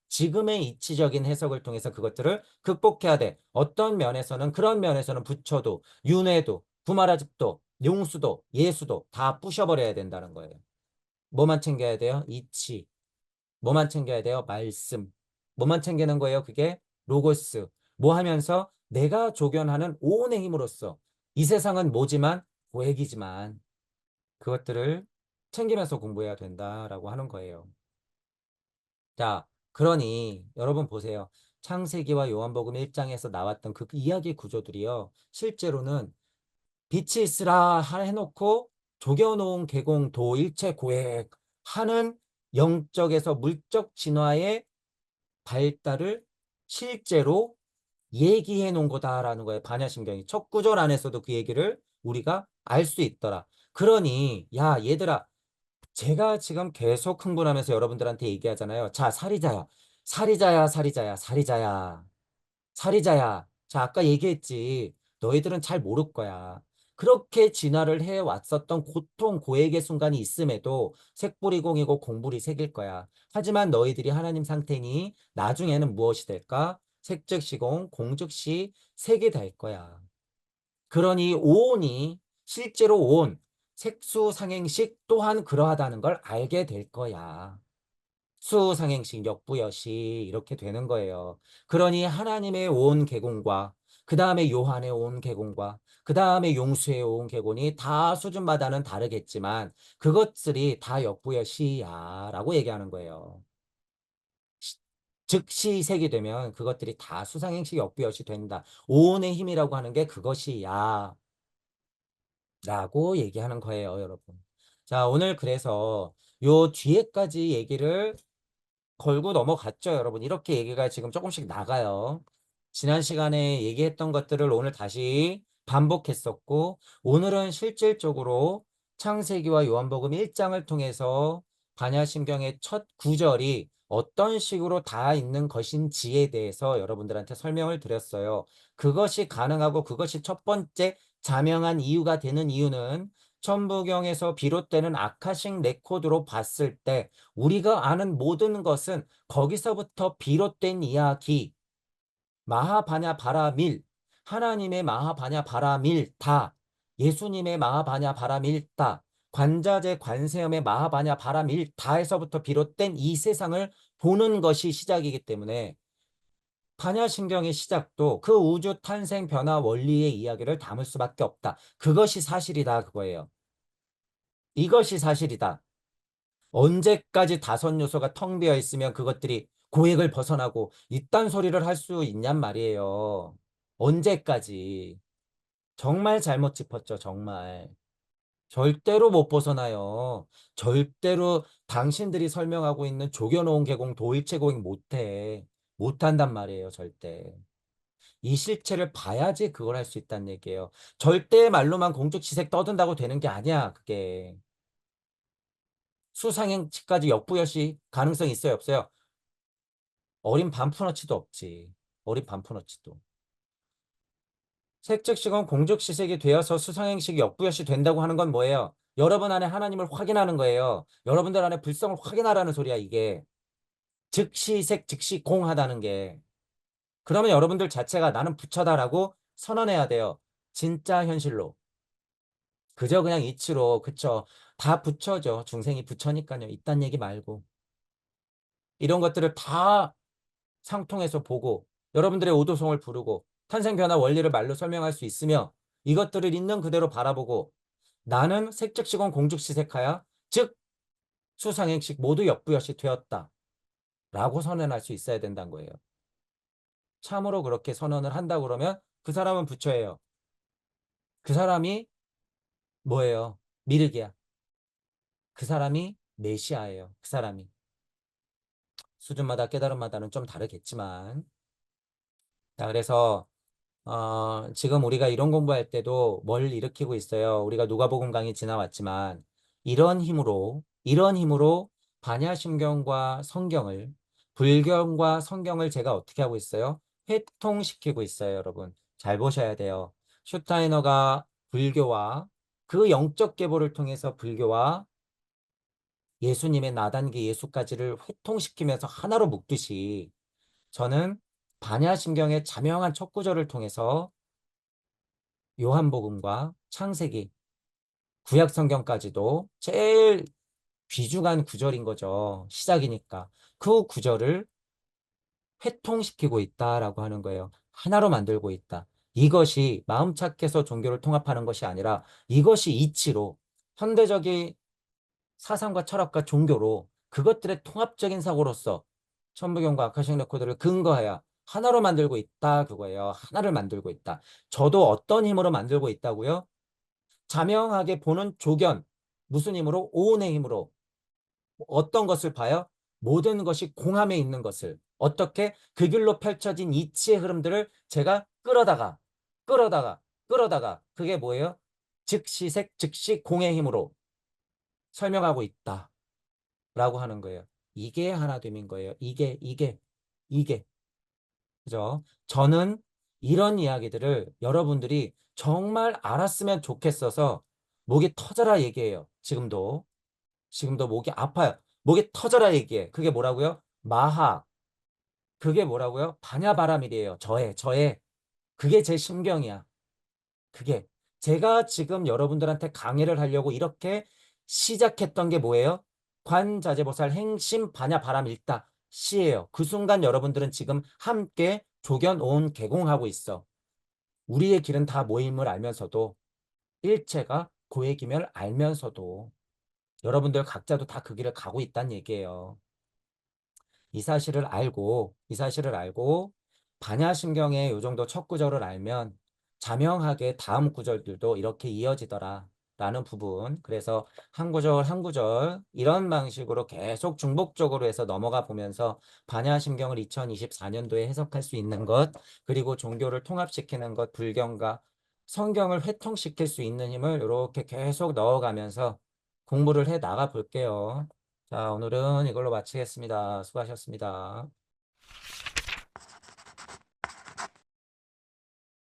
지금의 이치적인 해석을 통해서 그것들을 극복해야 돼. 어떤 면에서는 그런 면에서는 부처도 윤회도 부마라집도 용수도 예수도 다 부셔버려야 된다는 거예요. 뭐만 챙겨야 돼요? 이치. 뭐만 챙겨야 돼요? 말씀. 뭐만 챙기는 거예요? 그게 로고스. 뭐 하면서 내가 조견하는 오온의 힘으로써 이 세상은 뭐지만 고액이지만 그것들을 챙기면서 공부해야 된다라고 하는 거예요. 자, 그러니 여러분 보세요. 창세기와 요한복음 1장에서 나왔던 그 이야기 구조들이요. 실제로는 빛이 있으라 해놓고 조겨놓은 계공도 일체 고액 하는 영적에서 물적 진화의 발달을 실제로 얘기해 놓은 거다라는 거예요. 반야심경이. 첫 구절 안에서도 그 얘기를 우리가 알 수 있더라. 그러니 야 얘들아 제가 지금 계속 흥분하면서 여러분들한테 얘기하잖아요. 자, 사리자야. 사리자야, 사리자야, 사리자야. 사리자야. 자, 아까 얘기했지. 너희들은 잘 모를 거야. 그렇게 진화를 해왔었던 고통, 고액의 순간이 있음에도 색불이공이고 공불이 색일 거야. 하지만 너희들이 하나님 상태니 나중에는 무엇이 될까? 색즉시공, 공즉시 색이 될 거야. 그러니 오온이 실제로 온 색수상행식 또한 그러하다는 걸 알게 될 거야. 수상행식 역부여시 이렇게 되는 거예요. 그러니 하나님의 온 계공과 그 다음에 요한의 온 계공과 그 다음에 용수의 온 계공이 다 수준마다는 다르겠지만 그것들이 다 역부여시야 라고 얘기하는 거예요. 시- 즉시색이 되면 그것들이 다 수상행식 역부여시 된다. 오온의 힘이라고 하는 게 그것이야. 라고 얘기하는 거예요, 여러분. 자, 오늘 그래서 요 뒤에까지 얘기를 걸고 넘어갔죠, 여러분. 이렇게 얘기가 지금 조금씩 나가요. 지난 시간에 얘기했던 것들을 오늘 다시 반복했었고, 오늘은 실질적으로 창세기와 요한복음 1장을 통해서 반야심경의 첫 구절이 어떤 식으로 다 있는 것인지에 대해서 여러분들한테 설명을 드렸어요. 그것이 가능하고 그것이 첫 번째 자명한 이유가 되는 이유는 천부경에서 비롯되는 아카식 레코드로 봤을 때 우리가 아는 모든 것은 거기서부터 비롯된 이야기, 마하바냐 바라밀, 하나님의 마하바냐 바라밀다, 예수님의 마하바냐 바라밀다, 관자재 관세음의 마하바냐 바라밀다에서부터 비롯된 이 세상을 보는 것이 시작이기 때문에 반야심경의 시작도 그 우주 탄생 변화 원리의 이야기를 담을 수밖에 없다. 그것이 사실이다 그거예요. 이것이 사실이다. 언제까지 다섯 요소가 텅 비어 있으면 그것들이 고액을 벗어나고 이딴 소리를 할 수 있냔 말이에요. 언제까지. 정말 잘못 짚었죠, 정말. 절대로 못 벗어나요. 절대로 당신들이 설명하고 있는 조겨놓은 계공, 도일체 고행 못해. 못한단 말이에요, 절대. 이 실체를 봐야지 그걸 할 수 있다는 얘기예요. 절대 말로만 공적지색 떠든다고 되는 게 아니야, 그게. 수상행치까지 역부여시 가능성이 있어요, 없어요? 어린 반푼어치도 없지. 어린 반푼어치도. 색즉시건 공적시색이 되어서 수상행식이 역부여시 된다고 하는 건 뭐예요? 여러분 안에 하나님을 확인하는 거예요. 여러분들 안에 불성을 확인하라는 소리야, 이게. 즉시색, 즉시공하다는 게. 그러면 여러분들 자체가 나는 부처다라고 선언해야 돼요. 진짜 현실로. 그저 그냥 이치로, 그쵸. 다 부처죠. 중생이 부처니까요. 이딴 얘기 말고. 이런 것들을 다 상통해서 보고 여러분들의 오도송을 부르고 탄생변화 원리를 말로 설명할 수 있으며 이것들을 있는 그대로 바라보고 나는 색즉시공 공죽시색하야 즉 수상행식 모두 역부여시 되었다 라고 선언할 수 있어야 된다는 거예요. 참으로 그렇게 선언을 한다 그러면 그 사람은 부처예요. 그 사람이 뭐예요? 미륵이야. 그 사람이 메시아예요. 그 사람이. 수준마다 깨달음마다는 좀 다르겠지만 자 그래서 지금 우리가 이런 공부할 때도 뭘 일으키고 있어요. 우리가 누가복음 강의 지나왔지만 이런 힘으로 반야심경과 성경을 불경과 성경을 제가 어떻게 하고 있어요? 회통시키고 있어요, 여러분. 잘 보셔야 돼요. 슈타이너가 불교와 그 영적 계보를 통해서 불교와 예수님의 나단기 예수까지를 회통시키면서 하나로 묶듯이 저는 반야심경의 자명한 첫 구절을 통해서 요한복음과 창세기, 구약성경까지도 제일 귀중한 구절인 거죠. 시작이니까. 그 구절을 회통시키고 있다라고 하는 거예요. 하나로 만들고 있다. 이것이 마음 착해서 종교를 통합하는 것이 아니라 이것이 이치로 현대적인 사상과 철학과 종교로 그것들의 통합적인 사고로서 천부경과 아카식 레코드를 근거하여 하나로 만들고 있다 그거예요. 하나를 만들고 있다. 저도 어떤 힘으로 만들고 있다고요? 자명하게 보는 조견. 무슨 힘으로? 오온의 힘으로. 어떤 것을 봐요? 모든 것이 공함에 있는 것을. 어떻게? 그 길로 펼쳐진 이치의 흐름들을 제가 끌어다가. 그게 뭐예요? 즉시색, 즉시 공의 힘으로 설명하고 있다. 라고 하는 거예요. 이게 하나됨인 거예요. 이게. 그죠? 저는 이런 이야기들을 여러분들이 정말 알았으면 좋겠어서 목이 터져라 얘기해요. 지금도 목이 아파요. 목이 터져라 얘기해. 그게 뭐라고요? 마하. 그게 뭐라고요? 반야바람이래요. 저의. 그게 제 심경이야. 그게. 제가 지금 여러분들한테 강의를 하려고 이렇게 시작했던 게 뭐예요? 관자재보살 행심 반야바람일다 시예요. 그 순간 여러분들은 지금 함께 조견온 개공하고 있어. 우리의 길은 다 모임을 알면서도 일체가 고의 김을 알면서도 여러분들 각자도 다 그 길을 가고 있다는 얘기예요. 이 사실을 알고 반야심경의 요 정도 첫 구절을 알면 자명하게 다음 구절들도 이렇게 이어지더라 라는 부분. 그래서 한 구절 한 구절 이런 방식으로 계속 중복적으로 해서 넘어가 보면서 반야심경을 2024년도에 해석할 수 있는 것, 그리고 종교를 통합시키는 것, 불경과 성경을 회통시킬 수 있는 힘을 이렇게 계속 넣어가면서 공부를 해 나가 볼게요. 자, 오늘은 이걸로 마치겠습니다. 수고하셨습니다.